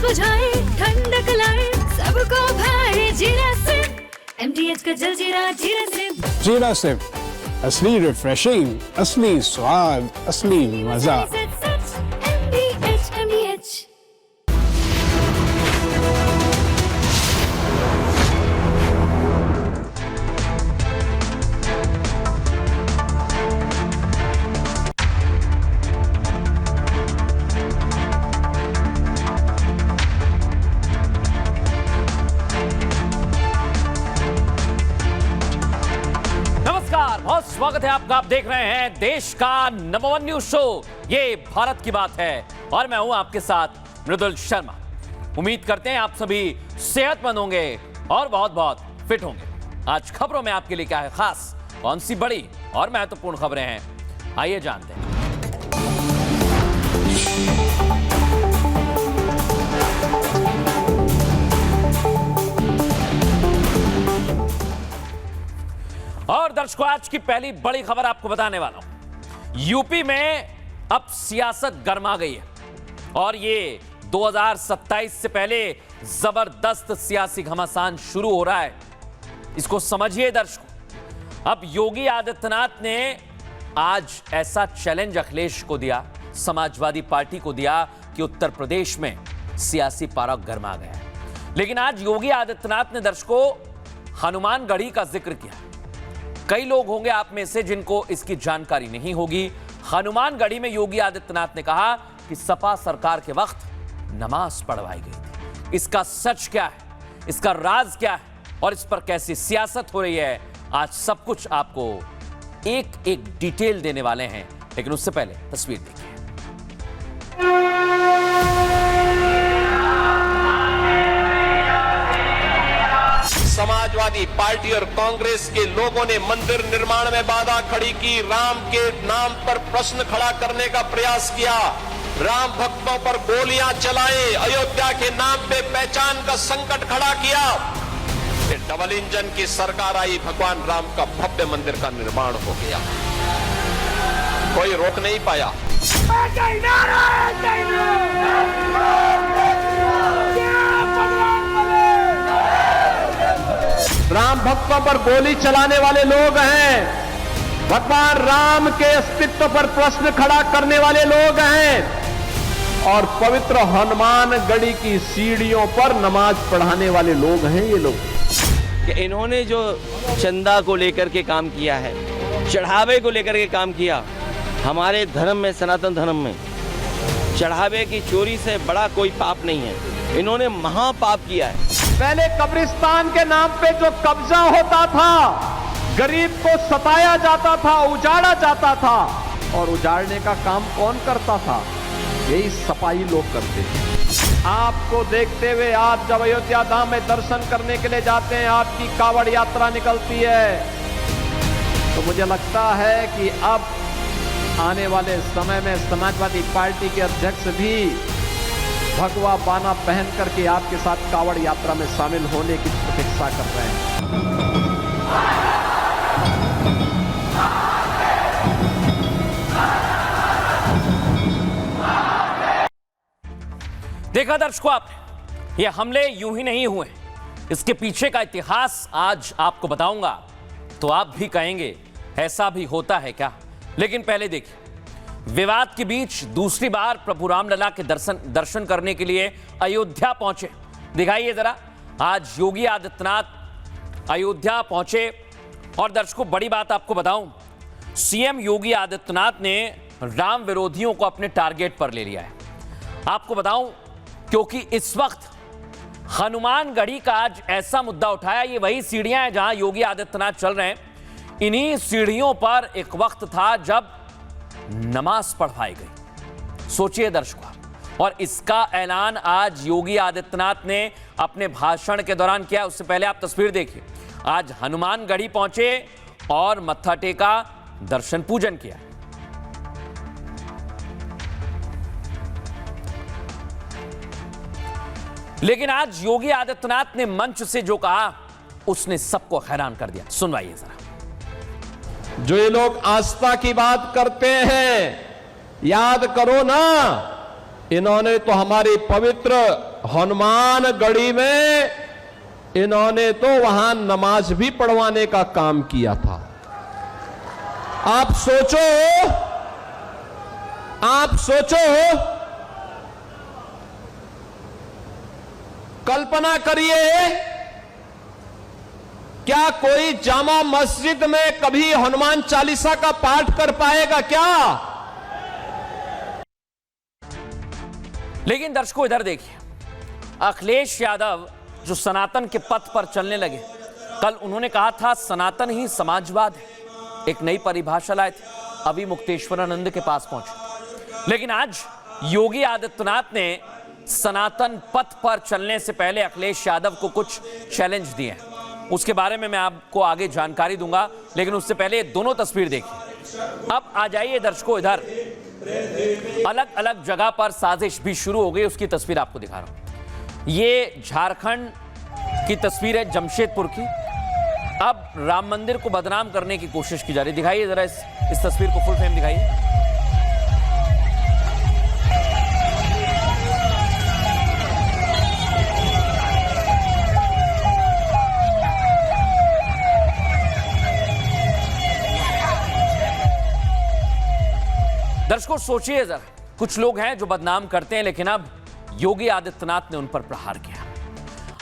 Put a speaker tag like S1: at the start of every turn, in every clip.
S1: बुझाए, ठंडक लाए, सबको भाए जीरा सिप। MTH का जलजीरा जीरा सिप।
S2: जीरा सिप, असली रिफ्रेशिंग, असली स्वाद, असली मजा।
S1: MTH।
S3: बहुत स्वागत है आपका। आप देख रहे हैं देश का नंबर 1 न्यूज शो, ये भारत की बात है, और मैं हूं आपके साथ मृदुल शर्मा। उम्मीद करते हैं आप सभी सेहतमंद होंगे और बहुत बहुत फिट होंगे। आज खबरों में आपके लिए क्या है खास, कौन सी बड़ी और महत्वपूर्ण खबरें हैं, आइए जानते हैं। और दर्शकों, आज की पहली बड़ी खबर आपको बताने वाला हूं। यूपी में अब सियासत गर्मा गई है और ये 2027 से पहले जबरदस्त सियासी घमासान शुरू हो रहा है। इसको समझिए दर्शकों। अब योगी आदित्यनाथ ने आज ऐसा चैलेंज अखिलेश को दिया, समाजवादी पार्टी को दिया, कि उत्तर प्रदेश में सियासी पारा गर्मा गया है। लेकिन आज योगी आदित्यनाथ ने दर्शकों हनुमानगढ़ी का जिक्र किया। कई लोग होंगे आप में से जिनको इसकी जानकारी नहीं होगी। हनुमानगढ़ी में योगी आदित्यनाथ ने कहा कि सपा सरकार के वक्त नमाज पढ़वाई गई थी। इसका सच क्या है, इसका राज क्या है और इस पर कैसी सियासत हो रही है, आज सब कुछ आपको एक एक डिटेल देने वाले हैं। लेकिन उससे पहले तस्वीर देखिए।
S4: समाजवादी पार्टी और कांग्रेस के लोगों ने मंदिर निर्माण में बाधा खड़ी की, राम के नाम पर प्रश्न खड़ा करने का प्रयास किया, राम भक्तों पर गोलियां चलाए, अयोध्या के नाम पे पहचान का संकट खड़ा किया। फिर डबल इंजन की सरकार आई, भगवान राम का भव्य मंदिर का निर्माण हो गया, कोई रोक नहीं पाया। राम भक्तों पर गोली चलाने वाले लोग हैं, भगवान राम के अस्तित्व पर प्रश्न खड़ा करने वाले लोग हैं, और पवित्र हनुमानगढ़ी की सीढ़ियों पर नमाज पढ़ाने वाले लोग हैं ये लोग।
S5: कि इन्होंने जो चंदा को लेकर के काम किया है, चढ़ावे को लेकर के काम किया, हमारे धर्म में, सनातन धर्म में चढ़ावे की चोरी से बड़ा कोई पाप नहीं है। इन्होंने महापाप किया है।
S4: पहले कब्रिस्तान के नाम पे जो कब्जा होता था, गरीब को सताया जाता था, उजाड़ा जाता था, और उजाड़ने का काम कौन करता था? यही सपाई लोग करते थे। आपको देखते हुए आप जब अयोध्या धाम में दर्शन करने के लिए जाते हैं, आपकी कावड़ यात्रा निकलती है, तो मुझे लगता है कि अब आने वाले समय में समाजवादी पार्टी के अध्यक्ष भी भगवा बाना पहन करके आपके साथ कावड़ यात्रा में शामिल होने की प्रतीक्षा कर रहे हैं।
S3: देखा दर्शकों आपने, ये हमले यूं ही नहीं हुए, इसके पीछे का इतिहास आज आपको बताऊंगा तो आप भी कहेंगे ऐसा भी होता है क्या। लेकिन पहले देखिए, विवाद के बीच दूसरी बार प्रभु रामलला के दर्शन करने के लिए अयोध्या पहुंचे। दिखाइए जरा, आज योगी आदित्यनाथ अयोध्या पहुंचे। और दर्शकों बड़ी बात आपको बताऊं, सीएम योगी आदित्यनाथ ने राम विरोधियों को अपने टारगेट पर ले लिया है। आपको बताऊं क्योंकि इस वक्त हनुमानगढ़ी का आज ऐसा मुद्दा उठाया, ये वही सीढ़ियां हैं जहां योगी आदित्यनाथ चल रहे हैं। इन्हीं सीढ़ियों पर एक वक्त था जब नमाज पढ़वाई गई। सोचिए दर्शकों, और इसका ऐलान आज योगी आदित्यनाथ ने अपने भाषण के दौरान किया। उससे पहले आप तस्वीर देखिए, आज हनुमानगढ़ी पहुंचे और मत्था टेका, दर्शन पूजन किया। लेकिन आज योगी आदित्यनाथ ने मंच से जो कहा, उसने सबको हैरान कर दिया। सुनवाइए जरा।
S4: जो ये लोग आस्था की बात करते हैं, याद करो ना इन्होंने तो हमारी पवित्र हनुमानगढ़ी में इन्होंने तो वहां नमाज भी पढ़वाने का काम किया था। आप सोचो, कल्पना करिए, क्या कोई जामा मस्जिद में कभी हनुमान चालीसा का पाठ कर पाएगा क्या?
S3: लेकिन दर्शकों इधर देखिए, अखिलेश यादव जो सनातन के पथ पर चलने लगे, कल उन्होंने कहा था सनातन ही समाजवाद है, एक नई परिभाषा लाए थे, अभी मुक्तेश्वरानंद के पास पहुंचे। लेकिन आज योगी आदित्यनाथ ने सनातन पथ पर चलने से पहले अखिलेश यादव को कुछ चैलेंज दिए हैं, उसके बारे में मैं आपको आगे जानकारी दूंगा। लेकिन उससे पहले दोनों तस्वीर देखिए। अब आ जाइए दर्शकों, इधर अलग अलग जगह पर साजिश भी शुरू हो गई, उसकी तस्वीर आपको दिखा रहा हूं। ये झारखंड की तस्वीर है, जमशेदपुर की। अब राम मंदिर को बदनाम करने की कोशिश की जा रही है। दिखाइए जरा इस तस्वीर को, फुल फ्रेम दिखाइए। दर्शकों सोचिए जरा, कुछ लोग हैं जो बदनाम करते हैं, लेकिन अब योगी आदित्यनाथ ने उन पर प्रहार किया।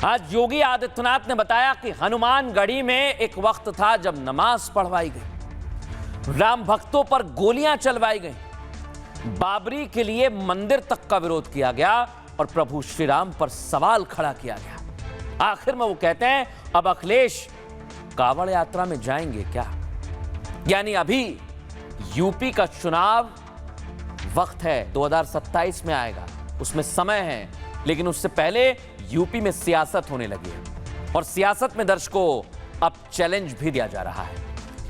S3: आज योगी आदित्यनाथ ने बताया कि हनुमानगढ़ी में एक वक्त था जब नमाज पढ़वाई गई, राम भक्तों पर गोलियां चलवाई गई, बाबरी के लिए मंदिर तक का विरोध किया गया और प्रभु श्री राम पर सवाल खड़ा किया गया। आखिर में वो कहते हैं अब अखिलेश कांवड़ यात्रा में जाएंगे क्या? यानी अभी यूपी का चुनाव वक्त है, 2027 में आएगा, उसमें समय है, लेकिन उससे पहले यूपी में सियासत होने लगी है और सियासत में दर्शकों अब चैलेंज भी दिया जा रहा है।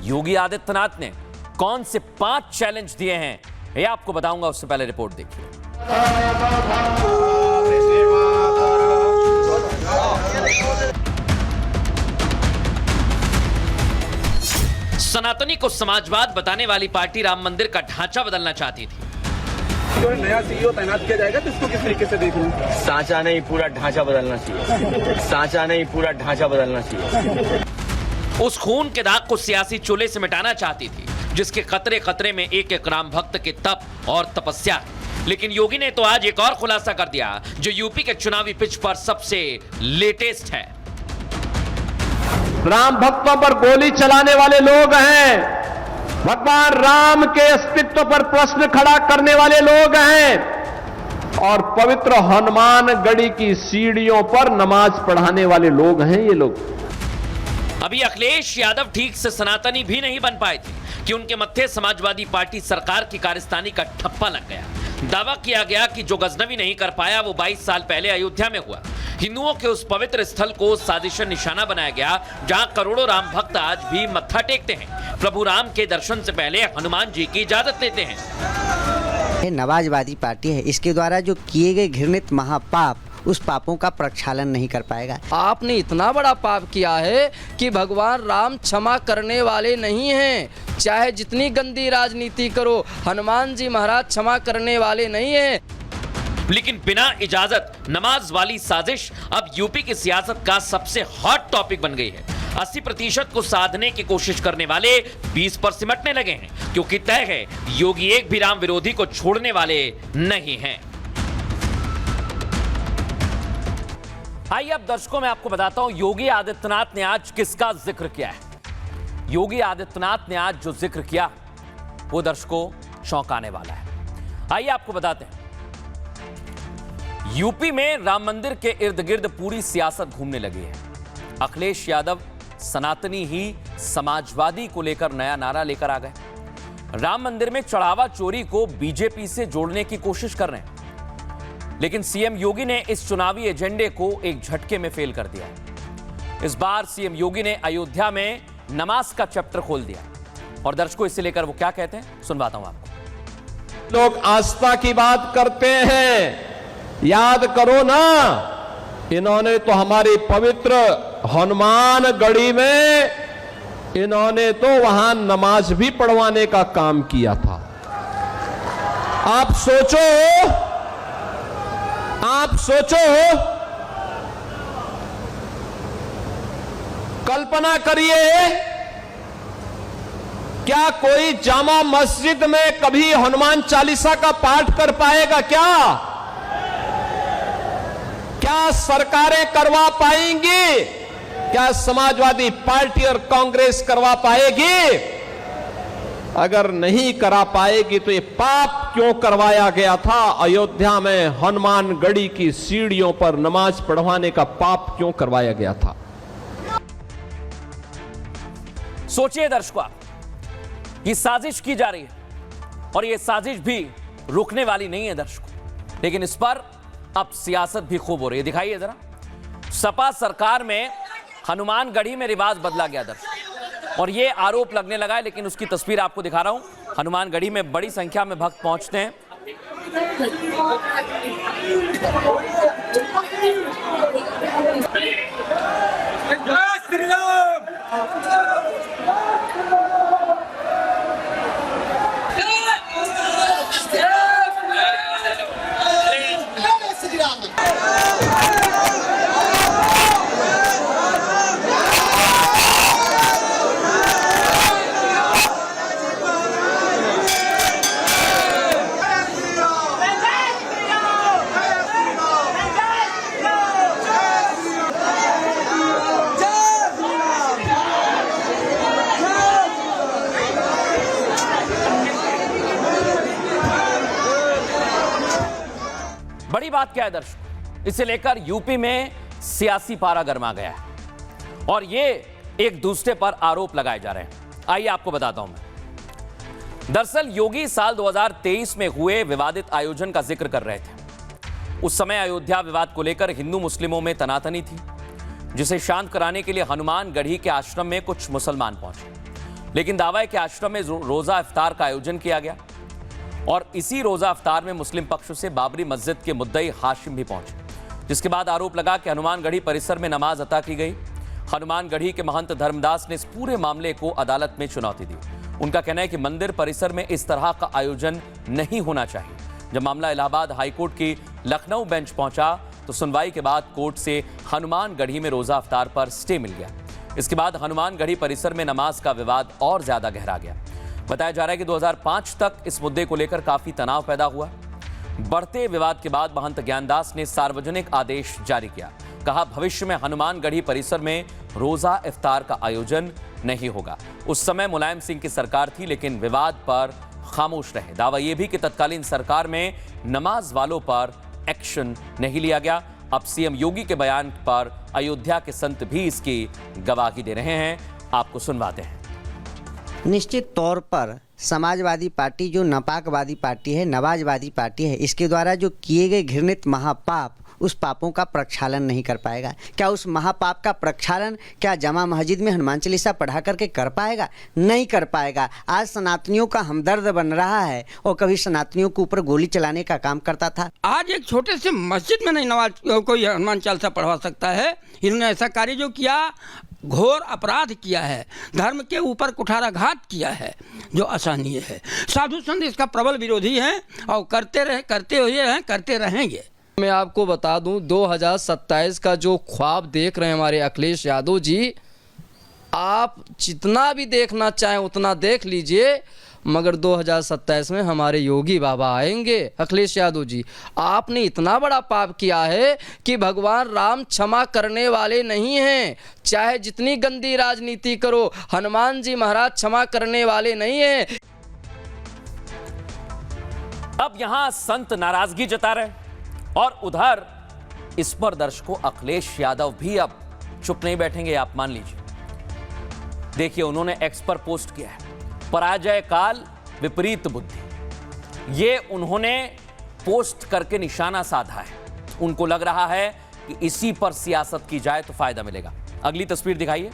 S3: योगी आदित्यनाथ ने कौन से 5 चैलेंज दिए हैं ये आपको बताऊंगा, उससे पहले रिपोर्ट देखिए। सनातनी को समाजवाद बताने वाली पार्टी राम मंदिर का ढांचा बदलना चाहती थी।
S6: नया सीईओ तैनात किया जाएगा तो इसको किस तरीके से देख लूं?
S5: सांचा नहीं, पूरा ढांचा बदलना चाहिए। सांचा नहीं, पूरा ढांचा बदलना चाहिए।
S3: उस खून के दाग को सियासी चोले से मिटाना चाहती थी, जिसके खतरे खतरे में एक एक राम भक्त के तप और तपस्या। लेकिन योगी ने तो आज एक और खुलासा कर दिया जो यूपी के चुनावी पिच पर सबसे लेटेस्ट है।
S4: राम भक्तों पर गोली चलाने वाले लोग हैं, भगवान राम के अस्तित्व पर प्रश्न खड़ा करने वाले लोग हैं और पवित्र हनुमानगढ़ी की सीढ़ियों पर नमाज पढ़ाने वाले लोग हैं ये लोग।
S3: अभी अखिलेश यादव ठीक से सनातनी भी नहीं बन पाए थे कि उनके मत्थे समाजवादी पार्टी सरकार की कारस्तानी का ठप्पा लग गया। दावा किया गया कि जो गजनवी नहीं कर पाया वो 22 साल पहले अयोध्या में हुआ। हिंदुओं के उस पवित्र स्थल को साजिशन निशाना बनाया गया जहां करोड़ों राम भक्त आज भी मत्था टेकते हैं, प्रभु राम के दर्शन से पहले हनुमान जी की इजाजत लेते हैं।
S7: नमाजवादी पार्टी है, इसके द्वारा जो किए गए घृणित महापाप, उस पापों का प्रक्षालन नहीं कर पाएगा।
S8: आपने इतना बड़ा पाप किया है कि भगवान राम क्षमा करने वाले नहीं हैं। चाहे जितनी गंदी राजनीति करो, हनुमान जी महाराज क्षमा करने वाले नहीं हैं।
S3: लेकिन बिना इजाजत नमाज वाली साजिश अब यूपी की सियासत का सबसे हॉट टॉपिक बन गई है। 80% को साधने की कोशिश करने वाले 20 पर सिमटने लगे हैं, क्योंकि तय है योगी एक भी राम विरोधी को छोड़ने वाले नहीं हैं। आइए अब दर्शकों मैं आपको बताता हूं योगी आदित्यनाथ ने आज किसका जिक्र किया है। योगी आदित्यनाथ ने आज जो जिक्र किया वो दर्शकों चौंकाने वाला है। आइए आपको बताते हैं। यूपी में राम मंदिर के इर्द गिर्द पूरी सियासत घूमने लगी है। अखिलेश यादव सनातनी ही समाजवादी को लेकर नया नारा लेकर आ गए। राम मंदिर में चढ़ावा चोरी को बीजेपी से जोड़ने की कोशिश कर रहे हैं, लेकिन सीएम योगी ने इस चुनावी एजेंडे को एक झटके में फेल कर दिया। इस बार सीएम योगी ने अयोध्या में नमाज का चैप्टर खोल दिया और दर्शकों इसे लेकर वो क्या कहते हैं सुनवाता हूं आपको।
S4: लोग आस्था की बात करते हैं, याद करो ना, इन्होंने तो हमारी पवित्र हनुमानगढ़ी में इन्होंने तो वहां नमाज भी पढ़वाने का काम किया था। आप आप सोचो, कल्पना करिए, क्या कोई जामा मस्जिद में कभी हनुमान चालीसा का पाठ कर पाएगा? क्या सरकारें करवा पाएंगी? क्या समाजवादी पार्टी और कांग्रेस करवा पाएगी? अगर नहीं करा पाएगी तो ये पाप क्यों करवाया गया था? अयोध्या में हनुमानगढ़ी की सीढ़ियों पर नमाज पढ़वाने का पाप क्यों करवाया गया था?
S3: सोचिए दर्शकों, ये साजिश की जा रही है और ये साजिश भी रुकने वाली नहीं है दर्शकों, लेकिन इस पर अब सियासत भी खूब हो रही है। दिखाइए जरा, सपा सरकार में हनुमानगढ़ी में रिवाज बदला गया दर्शकों, और ये आरोप लगने लगा है, लेकिन उसकी तस्वीर आपको दिखा रहा हूं। हनुमानगढ़ी में बड़ी संख्या में भक्त पहुंचते हैं। बड़ी बात क्या है दर्शकों, इसे लेकर यूपी में सियासी पारा गर्मा गया है और ये एक दूसरे पर आरोप लगाए जा रहे हैं। आइए आपको बताता हूं मैं। दरअसल योगी साल 2023 में हुए विवादित आयोजन का जिक्र कर रहे थे। उस समय अयोध्या विवाद को लेकर हिंदू मुस्लिमों में तनातनी थी, जिसे शांत कराने के लिए हनुमानगढ़ी के आश्रम में कुछ मुसलमान पहुंचे, लेकिन दावा है कि आश्रम में रोजा इफ्तार का आयोजन किया गया और इसी रोजा इफ्तार में मुस्लिम पक्ष से बाबरी मस्जिद के मुद्दई हाशिम भी पहुंचे, जिसके बाद आरोप लगा कि हनुमानगढ़ी परिसर में नमाज अता की गई। हनुमानगढ़ी के महंत धर्मदास ने इस पूरे मामले को अदालत में चुनौती दी। उनका कहना है कि मंदिर परिसर में इस तरह का आयोजन नहीं होना चाहिए। जब मामला इलाहाबाद हाईकोर्ट की लखनऊ बेंच पहुंचा तो सुनवाई के बाद कोर्ट से हनुमानगढ़ी में रोजा इफ्तार पर स्टे मिल गया। इसके बाद हनुमानगढ़ी परिसर में नमाज का विवाद और ज्यादा गहरा गया। बताया जा रहा है कि 2005 तक इस मुद्दे को लेकर काफी तनाव पैदा हुआ। बढ़ते विवाद के बाद महंत ज्ञानदास ने सार्वजनिक आदेश जारी किया। कहा, भविष्य में हनुमानगढ़ी परिसर में रोजा इफ्तार का आयोजन नहीं होगा। उस समय मुलायम सिंह की सरकार थी, लेकिन विवाद पर खामोश रहे। दावा यह भी कि तत्कालीन सरकार में नमाज वालों पर एक्शन नहीं लिया गया। अब सीएम योगी के बयान पर अयोध्या के संत भी इसकी गवाही दे रहे हैं। आपको सुनवाते हैं।
S7: निश्चित तौर पर समाजवादी पार्टी जो नापाकवादी पार्टी है, नवाजवादी पार्टी है, इसके द्वारा जो किए गए घृणित महापाप, उस पापों का प्रक्षालन नहीं कर पाएगा। क्या उस महापाप का प्रक्षालन क्या जामा मस्जिद में हनुमान चालीसा पढ़ा करके कर पाएगा? नहीं कर पाएगा। आज सनातनियों का हमदर्द बन रहा है और कभी सनातनियों के ऊपर गोली चलाने का काम करता था।
S9: आज एक छोटे से मस्जिद में नहीं नमाज कोई हनुमान चालीसा पढ़वा सकता है। इन्होंने ऐसा कार्य जो किया, घोर अपराध किया है, धर्म के ऊपर कुठाराघात किया है, जो असहनीय है। साधु संत इसका प्रबल विरोधी हैं और करते रहेंगे।
S8: मैं आपको बता दूं, 2027 का जो ख्वाब देख रहे हैं हमारे अखिलेश यादव जी, आप जितना भी देखना चाहें उतना देख लीजिए, मगर 2027 में हमारे योगी बाबा आएंगे। अखिलेश यादव जी, आपने इतना बड़ा पाप किया है कि भगवान राम क्षमा करने वाले नहीं हैं। चाहे जितनी गंदी राजनीति करो, हनुमान जी महाराज क्षमा करने वाले नहीं हैं।
S3: अब यहां संत नाराजगी जता रहे हैं और उधर इस पर दर्शकों अखिलेश यादव भी अब चुप नहीं बैठेंगे, आप मान लीजिए। देखिए, उन्होंने एक्स पर पोस्ट किया है, पराजय काल विपरीत बुद्धि। ये उन्होंने पोस्ट करके निशाना साधा है। उनको लग रहा है कि इसी पर सियासत की जाए तो फायदा मिलेगा। अगली तस्वीर दिखाइए।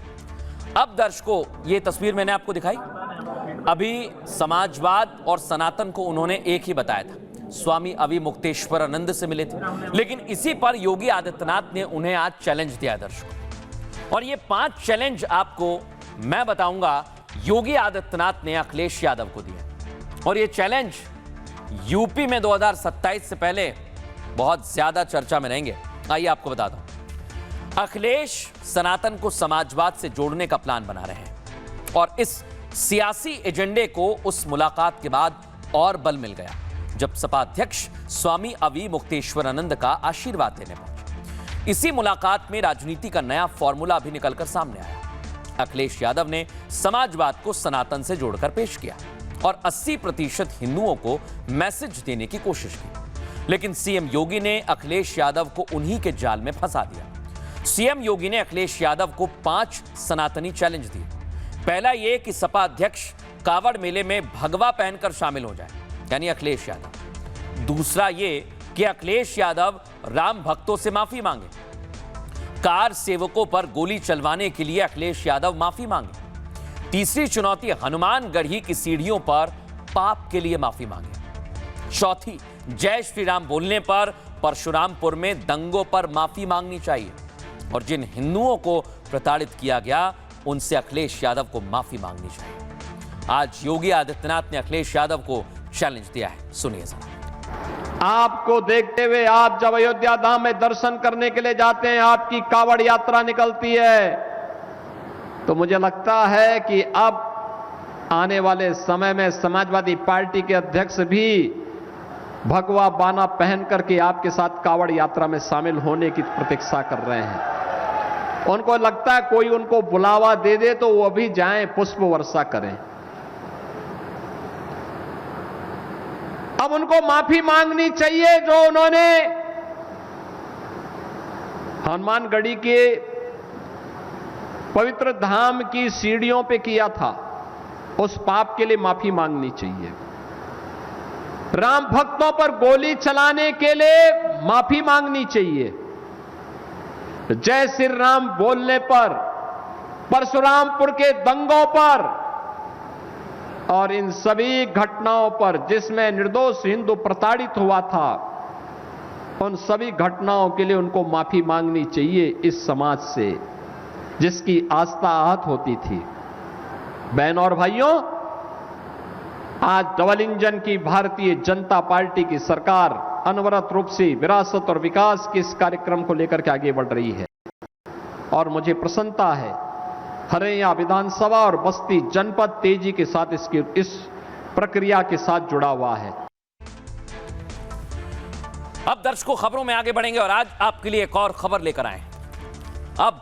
S3: अब दर्शकों, ये तस्वीर मैंने आपको दिखाई, अभी समाजवाद और सनातन को उन्होंने एक ही बताया था। स्वामी अविमुक्तेश्वरानंद से मिले थे, लेकिन इसी पर योगी आदित्यनाथ ने उन्हें आज चैलेंज दिया दर्शकों। और ये 5 चैलेंज आपको मैं बताऊंगा योगी आदित्यनाथ ने अखिलेश यादव को दिया। और ये चैलेंज यूपी में 2027 से पहले बहुत ज्यादा चर्चा में रहेंगे। आइए आपको बताता हूं। अखिलेश सनातन को समाजवाद से जोड़ने का प्लान बना रहे हैं और इस सियासी एजेंडे को उस मुलाकात के बाद और बल मिल गया जब सपा अध्यक्ष स्वामी अवि मुक्तेश्वरानंद का आशीर्वाद लेने पहुंचे। इसी मुलाकात में राजनीति का नया फॉर्मूला भी निकलकर सामने आया। अखिलेश यादव ने समाजवाद को सनातन से जोड़कर पेश किया और 80% हिंदुओं को मैसेज देने की कोशिश की, लेकिन सीएम योगी ने अखिलेश यादव को उन्हीं के जाल में फंसा दिया। सीएम योगी ने अखिलेश यादव को 5 सनातनी चैलेंज दिए। पहला यह कि सपा अध्यक्ष कावड़ मेले में भगवा पहनकर शामिल हो जाए, यानी अखिलेश यादव। दूसरा यह कि अखिलेश यादव राम भक्तों से माफी मांगे। कार सेवकों पर गोली चलवाने के लिए अखिलेश यादव माफी मांगे। तीसरी चुनौती हनुमानगढ़ी की सीढ़ियों पर पाप के लिए माफी मांगे। चौथी, जय श्री राम बोलने पर परशुरामपुर में दंगों पर माफी मांगनी चाहिए और जिन हिंदुओं को प्रताड़ित किया गया उनसे अखिलेश यादव को माफी मांगनी चाहिए। आज योगी आदित्यनाथ ने अखिलेश यादव को चैलेंज दिया है, सुनिए जरा।
S4: आपको देखते हुए आप जब अयोध्या धाम में दर्शन करने के लिए जाते हैं, आपकी कावड़ यात्रा निकलती है, तो मुझे लगता है कि अब आने वाले समय में समाजवादी पार्टी के अध्यक्ष भी भगवा बाना पहन करके आपके साथ कावड़ यात्रा में शामिल होने की प्रतीक्षा कर रहे हैं। उनको लगता है कोई उनको बुलावा दे दे तो वो भी जाएं, पुष्प वर्षा करें। अब उनको माफी मांगनी चाहिए जो उन्होंने हनुमानगढ़ी के पवित्र धाम की सीढ़ियों पे किया था, उस पाप के लिए माफी मांगनी चाहिए। राम भक्तों पर गोली चलाने के लिए माफी मांगनी चाहिए। जय श्री राम बोलने पर, परशुरामपुर के दंगों पर और इन सभी घटनाओं पर जिसमें निर्दोष हिंदू प्रताड़ित हुआ था, उन सभी घटनाओं के लिए उनको माफी मांगनी चाहिए इस समाज से जिसकी आस्था आहत होती थी। बहन और भाइयों, आज डबल इंजन की भारतीय जनता पार्टी की सरकार अनवरत रूप से विरासत और विकास के इस कार्यक्रम को लेकर के आगे बढ़ रही है और मुझे प्रसन्नता है हरियाणा विधानसभा और बस्ती जनपद तेजी के साथ इस प्रक्रिया के साथ जुड़ा हुआ है।
S3: अब दर्शकों, खबरों में आगे बढ़ेंगे और आज आपके लिए एक और खबर लेकर आए। अब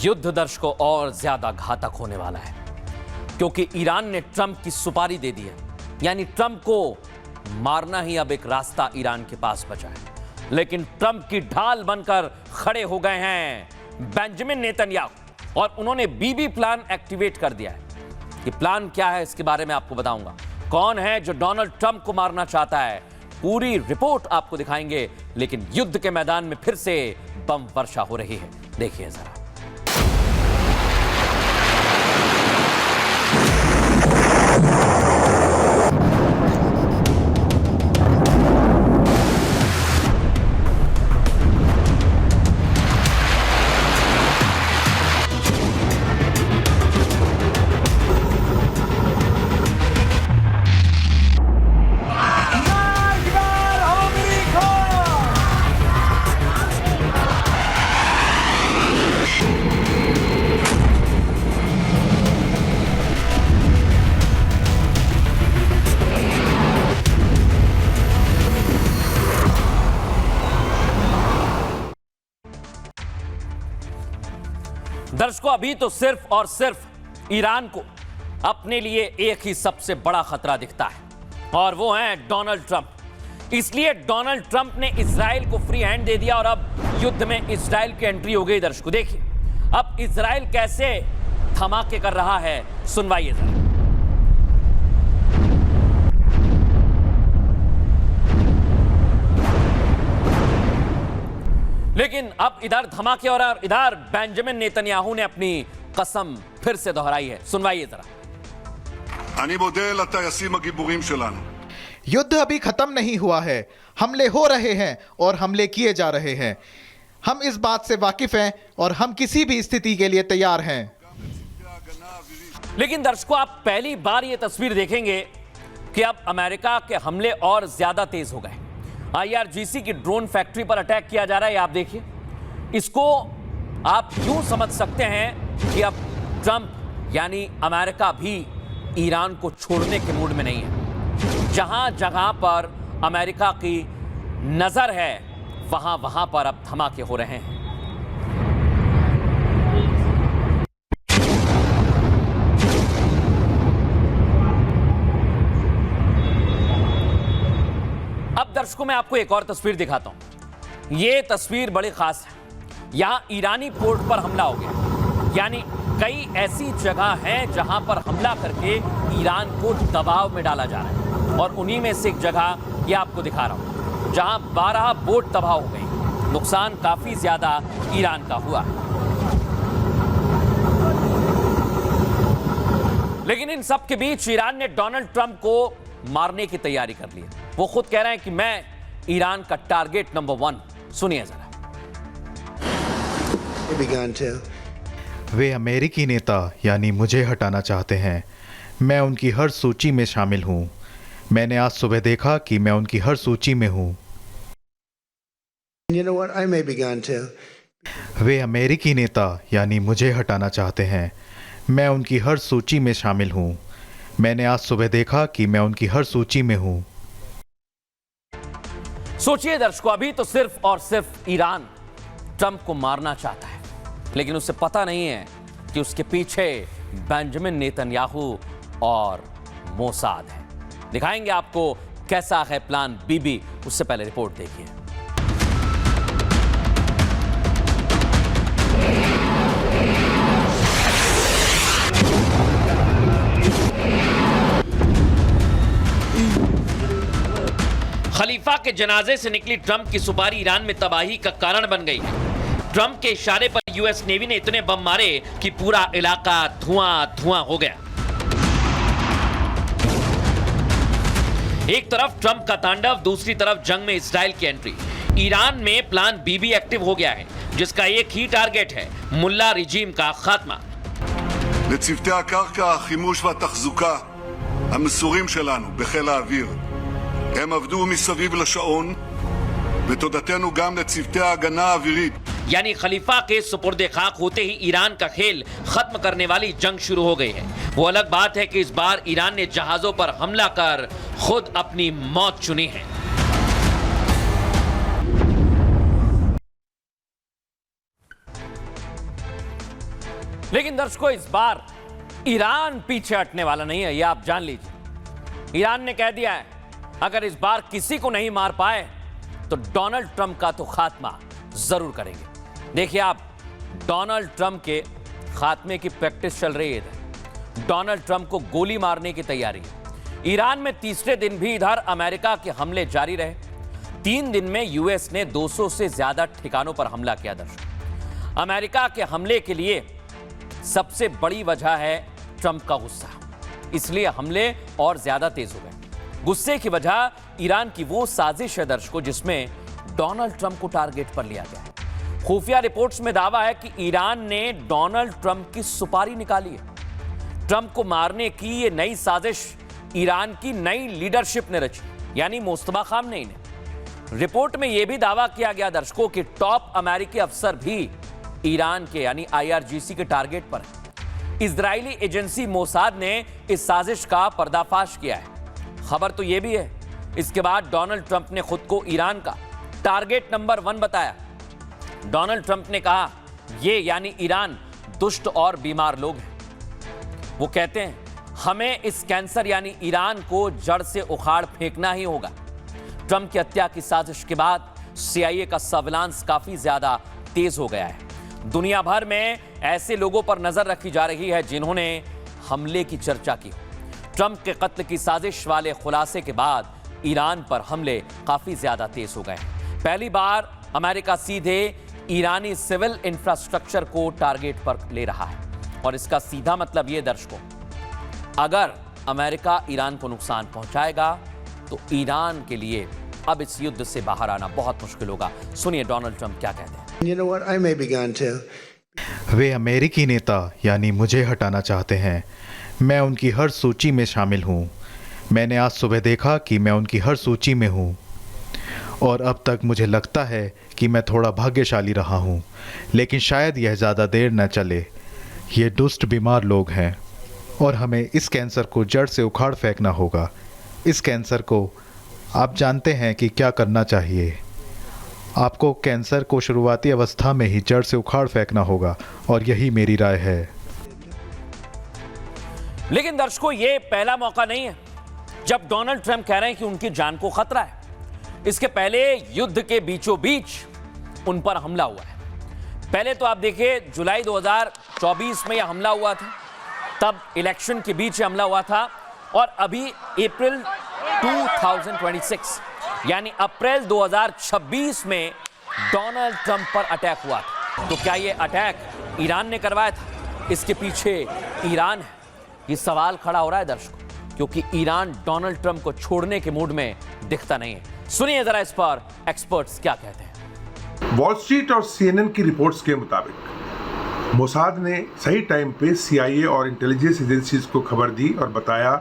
S3: युद्ध दर्शकों और ज्यादा घातक होने वाला है क्योंकि ईरान ने ट्रंप की सुपारी दे दी है, यानी ट्रंप को मारना ही अब एक रास्ता ईरान के पास बचा है। लेकिन ट्रंप की ढाल बनकर खड़े हो गए हैं बेंजामिन नेतन्याहू और उन्होंने बीबी प्लान एक्टिवेट कर दिया है। ये प्लान क्या है इसके बारे में आपको बताऊंगा। कौन है जो डोनाल्ड ट्रंप को मारना चाहता है, पूरी रिपोर्ट आपको दिखाएंगे। लेकिन युद्ध के मैदान में फिर से बम वर्षा हो रही है, देखिए जरा। दर्शकों, अभी तो सिर्फ और सिर्फ ईरान को अपने लिए एक ही सबसे बड़ा खतरा दिखता है और वो है डोनाल्ड ट्रंप। इसलिए डोनाल्ड ट्रंप ने इजराइल को फ्री हैंड दे दिया और अब युद्ध में इजराइल की एंट्री हो गई। दर्शकों देखिए अब इजराइल कैसे धमाके कर रहा है, सुनवाइए जरा। लेकिन अब इधर धमाके और इधर बेंजामिन नेतन्याहू ने अपनी कसम फिर से दोहराई है, सुनवाइए जरा।
S10: युद्ध अभी खत्म नहीं हुआ है, हमले हो रहे हैं और हमले किए जा रहे हैं। हम इस बात से वाकिफ हैं और हम किसी भी स्थिति के लिए तैयार हैं।
S3: लेकिन दर्शकों, आप पहली बार यह तस्वीर देखेंगे कि अब अमेरिका के हमले और ज्यादा तेज हो गए। IRGC की ड्रोन फैक्ट्री पर अटैक किया जा रहा है, आप देखिए। इसको आप यूं समझ सकते हैं कि अब ट्रंप यानी अमेरिका भी ईरान को छोड़ने के मूड में नहीं है। जहां जहां पर अमेरिका की नजर है वहां वहां पर अब धमाके हो रहे हैं। अब दर्शकों मैं आपको एक और तस्वीर दिखाता हूं। यह तस्वीर बड़ी खास है। यहां ईरानी पोर्ट पर हमला हो गया, यानी कई ऐसी जगह हैं जहां पर हमला करके ईरान को दबाव में डाला जा रहा है, और उन्हीं में से एक जगह यह आपको दिखा रहा हूं जहां 12 बोट तबाह हो गई। नुकसान काफी ज्यादा ईरान का हुआ है। लेकिन इन सब के बीच ईरान ने डोनाल्ड ट्रंप को मारने की तैयारी कर ली है। वो खुद कह रहे हैं कि मैं ईरान का टारगेट नंबर 1। सुनिए जरा।
S10: वे अमेरिकी नेता यानी मुझे हटाना चाहते हैं। मैं उनकी हर सूची में शामिल हूं। मैंने आज सुबह देखा कि मैं उनकी हर सूची में हूं। वे अमेरिकी नेता यानी मुझे हटाना चाहते हैं। मैं उनकी हर सूची में शामिल हूं। मैंने आज सुबह देखा कि मैं उनकी हर सूची में हूं।
S3: सोचिए दर्शकों, अभी तो सिर्फ और सिर्फ ईरान ट्रंप को मारना चाहता है, लेकिन उसे पता नहीं है कि उसके पीछे बेंजामिन नेतन्याहू और मोसाद है। दिखाएंगे आपको कैसा है प्लान बीबी, उससे पहले रिपोर्ट देखिए। खलीफा के जनाजे से निकली ट्रंप की सुपारी ईरान में तबाही का कारण बन गई है। ट्रंप के इशारे पर यूएस नेवी ने इतने बम मारे कि पूरा इलाका धुआं धुआं हो गया। एक तरफ ट्रंप का तांडव, दूसरी तरफ जंग में इजराइल की एंट्री। ईरान में प्लान बीबी एक्टिव हो गया है, जिसका एक ही टारगेट है, मुल्ला रिजीम का खात्मा।
S11: לצוותי הקרקע, החימוש והתחזוקה המסורים שלנו בחיל האוויר. הם עבדו מסביב לשעון, ותודתנו גם לצוותי ההגנה האווירית.
S3: यानी खलीफा के सुपुर्दे खाक होते ही ईरान का खेल खत्म करने वाली जंग शुरू हो गई है। वो अलग बात है कि इस बार ईरान ने जहाजों पर हमला कर खुद अपनी मौत चुनी है। लेकिन दर्शकों, इस बार ईरान पीछे हटने वाला नहीं है, यह आप जान लीजिए। ईरान ने कह दिया है अगर इस बार किसी को नहीं मार पाए तो डोनाल्ड ट्रंप का तो खात्मा जरूर करेंगे। देखिए आप, डोनाल्ड ट्रंप के खात्मे की प्रैक्टिस चल रही है। डोनाल्ड ट्रंप को गोली मारने की तैयारी है। ईरान में तीसरे दिन भी इधर अमेरिका के हमले जारी रहे। 3 दिन में यूएस ने 200 से ज्यादा ठिकानों पर हमला किया। दर्शक, अमेरिका के हमले के लिए सबसे बड़ी वजह है ट्रंप का गुस्सा, इसलिए हमले और ज्यादा तेज हो गए। गुस्से की वजह ईरान की वो साजिश है दर्शकों, जिसमें डोनाल्ड ट्रंप को टारगेट पर लिया गया है। खुफिया रिपोर्ट्स में दावा है कि ईरान ने डोनाल्ड ट्रंप की सुपारी निकाली है। ट्रंप को मारने की ये नई साजिश ईरान की नई लीडरशिप ने रची, यानी मुस्तफा खामनेई ने। रिपोर्ट में यह भी दावा किया गया दर्शकों कि टॉप अमेरिकी अफसर भी ईरान के यानी IRGC के टारगेट पर है। इजरायली एजेंसी मोसाद ने इस साजिश का पर्दाफाश किया है। खबर तो यह भी है, इसके बाद डोनाल्ड ट्रंप ने खुद को ईरान का टारगेट नंबर 1 बताया। डोनाल्ड ट्रंप ने कहा ये यानी ईरान दुष्ट और बीमार लोग हैं। वो कहते हैं हमें इस कैंसर यानी ईरान को जड़ से उखाड़ फेंकना ही होगा। ट्रंप की हत्या की साजिश के बाद CIA का सर्विलांस काफी ज्यादा तेज हो गया है। दुनिया भर में ऐसे लोगों पर नजर रखी जा रही है जिन्होंने हमले की चर्चा की। ट्रंप के कत्ल की साजिश वाले खुलासे के बाद ईरान पर हमले काफी ज्यादा तेज हो गए। पहली बार अमेरिका सीधे ईरानी सिविल इंफ्रास्ट्रक्चर को टारगेट पर ले रहा है, और इसका सीधा मतलब यह दर्शकों, अगर अमेरिका ईरान को नुकसान पहुंचाएगा तो ईरान के लिए अब इस युद्ध से बाहर आना बहुत मुश्किल होगा। सुनिए डोनाल्ड ट्रंप क्या कहते हैं।
S10: वे अमेरिकी नेता यानी मुझे हटाना चाहते हैं। मैं उनकी हर सूची में शामिल हूं। मैंने आज सुबह देखा कि मैं उनकी हर सूची में हूं। और अब तक मुझे लगता है कि मैं थोड़ा भाग्यशाली रहा हूँ, लेकिन शायद यह ज़्यादा देर न चले। ये दुष्ट बीमार लोग हैं और हमें इस कैंसर को जड़ से उखाड़ फेंकना होगा। इस कैंसर को आप जानते हैं कि क्या करना चाहिए। आपको कैंसर को शुरुआती अवस्था में ही जड़ से उखाड़ फेंकना होगा और यही मेरी राय है।
S3: लेकिन दर्शकों, ये पहला मौका नहीं है जब डोनाल्ड ट्रंप कह रहे हैं कि उनकी जान को खतरा है। इसके पहले युद्ध के बीचों बीच उन पर हमला हुआ है। पहले तो आप देखिए, जुलाई 2024 में यह हमला हुआ था, तब इलेक्शन के बीच हमला हुआ था, और अभी अप्रैल 2026 यानी अप्रैल 2026 में डोनाल्ड ट्रंप पर अटैक हुआ था। तो क्या यह अटैक ईरान ने करवाया था? इसके पीछे ईरान है? ये सवाल खड़ा हो रहा है दर्शकों, क्योंकि ईरान डोनाल्ड ट्रंप को छोड़ने के मूड में दिखता नहीं है। सुनिए जरा इस पर एक्सपर्ट्स क्या कहते हैं।
S12: वॉल स्ट्रीट और CNN की रिपोर्ट्स के मुताबिक मोसाद ने सही टाइम पे CIA और इंटेलिजेंस एजेंसीज को खबर दी और बताया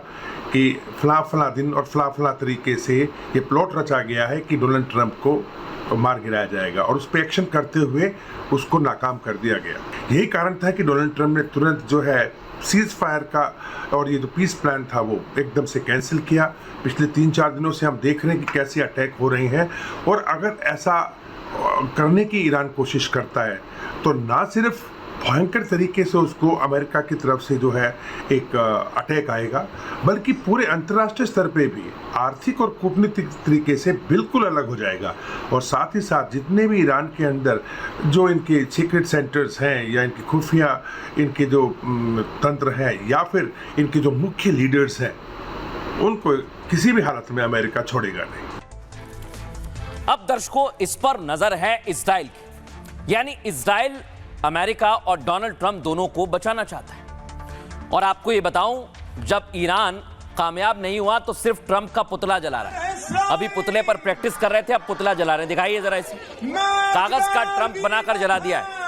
S12: कि फला दिन और फला तरीके से ये प्लॉट रचा गया है कि डोनाल्ड ट्रंप को मार गिराया जाएगा, और उस पर एक्शन करते हुए उसको नाकाम कर दिया गया। यही कारण था कि डोनाल्ड ट्रंप ने तुरंत जो है सीज फायर का और ये जो पीस प्लान था वो एकदम से कैंसिल किया। पिछले 3-4 दिनों से हम देख रहे हैं कि कैसे अटैक हो रहे हैं, और अगर ऐसा करने की ईरान कोशिश करता है तो ना सिर्फ भयंकर तरीके से उसको अमेरिका की तरफ से जो है एक अटैक आएगा, बल्कि पूरे अंतर्राष्ट्रीय स्तर पे भी आर्थिक और कूटनीतिक तरीके से बिल्कुल अलग हो जाएगा। और साथ ही साथ जितने भी ईरान के अंदर जो इनके सीक्रेट सेंटर्स हैं या इनके खुफिया इनके जो तंत्र हैं या फिर इनके जो मुख्य लीडर्स हैं, उनको किसी भी हालत में अमेरिका छोड़ेगा नहीं।
S3: अब दर्शकों, इस पर नजर है इजराइल की, यानी इजराइल अमेरिका और डोनाल्ड ट्रंप दोनों को बचाना चाहता है। और आपको ये बताऊं, जब ईरान कामयाब नहीं हुआ तो सिर्फ ट्रंप का पुतला जला रहा है। अभी पुतले पर प्रैक्टिस कर रहे थे, अब पुतला जला रहे हैं। दिखाइए जरा इसे, कागज का ट्रंप बनाकर जला दिया है।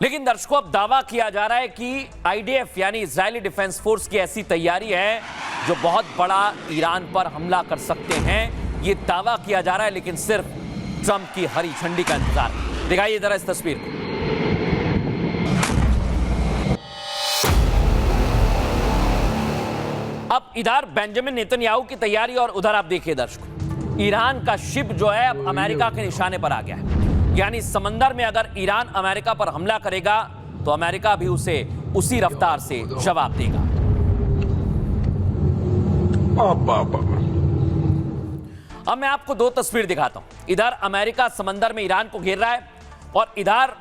S3: लेकिन दर्शकों, अब दावा किया जा रहा है कि IDF यानी इजरायली डिफेंस फोर्स की ऐसी तैयारी है जो बहुत बड़ा ईरान पर हमला कर सकते हैं। ये दावा किया जा रहा है, लेकिन सिर्फ ट्रंप की हरी झंडी का इंतजार। दिखाइए जरा इस तस्वीर को। अब इधर बेंजामिन नेतन्याहू की तैयारी और उधर आप देखिए दर्शकों, ईरान का शिप जो है अब अमेरिका के निशाने पर आ गया है। यानी समंदर में अगर ईरान अमेरिका पर हमला करेगा तो अमेरिका भी उसे उसी रफ्तार से जवाब देगा। अब मैं आपको दो तस्वीर दिखाता हूं। इधर अमेरिका समंदर में ईरान को घेर रहा है और इधर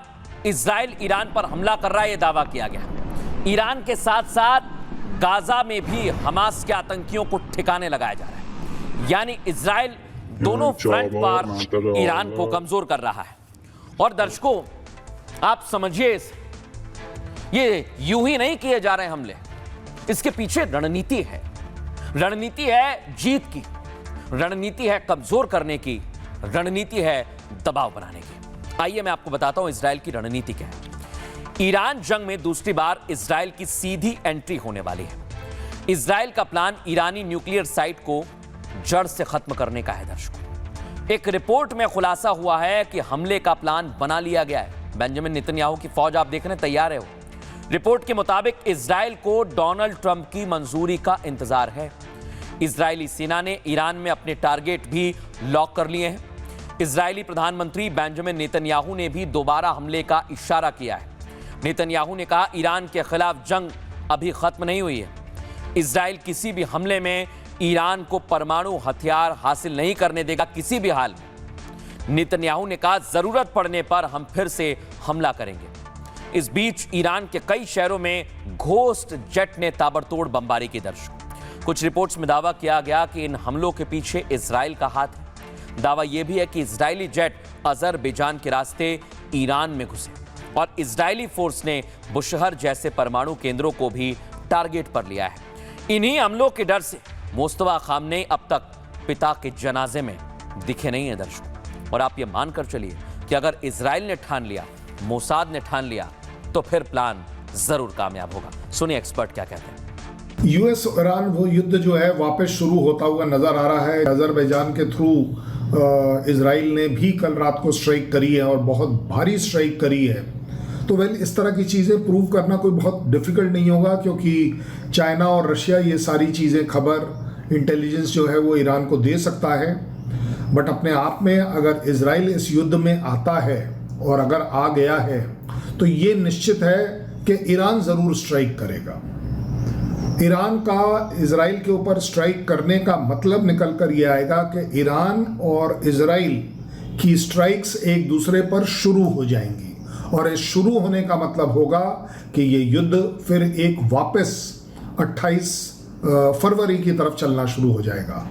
S3: इजराइल ईरान पर हमला कर रहा है, यह दावा किया गया। ईरान के साथ साथ गाजा में भी हमास के आतंकियों को ठिकाने लगाया जा रहा है। यानी इजराइल दोनों फ्रंट पर ईरान को कमजोर कर रहा है। और दर्शकों, आप समझिए, ये यूं ही नहीं किए जा रहे हमले, इसके पीछे रणनीति है। रणनीति है जीत की, रणनीति है कमजोर करने की, रणनीति है दबाव बनाने की। आइए मैं आपको बताता हूं इजराइल की रणनीति क्या है। ईरान जंग में दूसरी बार इजराइल की सीधी एंट्री होने वाली है। इजराइल का प्लान ईरानी न्यूक्लियर साइट को जड़ से खत्म करने का है। दर्शकों, एक रिपोर्ट में खुलासा हुआ है कि हमले का प्लान बना लिया गया है। बेंजामिन नेतन्याहू की फौज आप देखने तैयार है। वो रिपोर्ट के मुताबिक इजराइल को डोनाल्ड ट्रंप की मंजूरी का इंतजार है। इजरायली सेना ने ईरान में अपने टारगेट भी लॉक कर लिए हैं। इजरायली प्रधानमंत्री बेंजामिन नेतन्याहू ने भी दोबारा हमले का इशारा किया है। नेतन्याहू ने कहा, ईरान के खिलाफ जंग अभी खत्म नहीं हुई है। इजराइल किसी भी हमले में ईरान को परमाणु हथियार हासिल नहीं करने देगा, किसी भी हाल में। नेतन्याहू ने कहा, जरूरत पड़ने पर हम फिर से हमला करेंगे। इस बीच ईरान के कई शहरों में घोस्ट जेट ने ताबड़तोड़ बमबारी की। दर्शकों, कुछ रिपोर्ट्स में दावा किया गया कि इन हमलों के पीछे इजराइल का हाथ है। दावा यह भी है कि इजरायली जेट अजरबैजान के रास्ते ईरान में घुसे और इजरायली फोर्स ने बुशहर जैसे परमाणु केंद्रों को भी टारगेट पर लिया है। इन्हीं हमलों के डर से मुस्तफा खामनेई अब तक पिता के जनाजे में दिखे नहीं है दर्शकों। और आप ये मानकर चलिए कि अगर इजराइल ने ठान लिया, मोसाद ने ठान लिया, तो फिर प्लान जरूर कामयाब होगा। सुनिए एक्सपर्ट क्या कहते हैं।
S13: यूएस ईरान वो युद्ध जो है वापस शुरू होता हुआ नजर आ रहा है। अजरबैजान के थ्रू इजराइल ने भी कल रात को स्ट्राइक करी है और बहुत भारी स्ट्राइक करी है। तो वेल इस तरह की चीज़ें प्रूव करना कोई बहुत डिफिकल्ट नहीं होगा, क्योंकि चाइना और रशिया ये सारी चीज़ें खबर इंटेलिजेंस जो है वो ईरान को दे सकता है। बट अपने आप में अगर इजराइल इस युद्ध में आता है और अगर आ गया है तो ये निश्चित है कि ईरान ज़रूर स्ट्राइक करेगा। ईरान का इजराइल के ऊपर स्ट्राइक करने का मतलब निकल कर ये आएगा कि ईरान और इजराइल की स्ट्राइक्स एक दूसरे पर शुरू हो जाएंगी, और इस शुरू होने का मतलब होगा कि ये युद्ध फिर एक वापस 28 फरवरी की तरफ चलना शुरू हो जाएगा।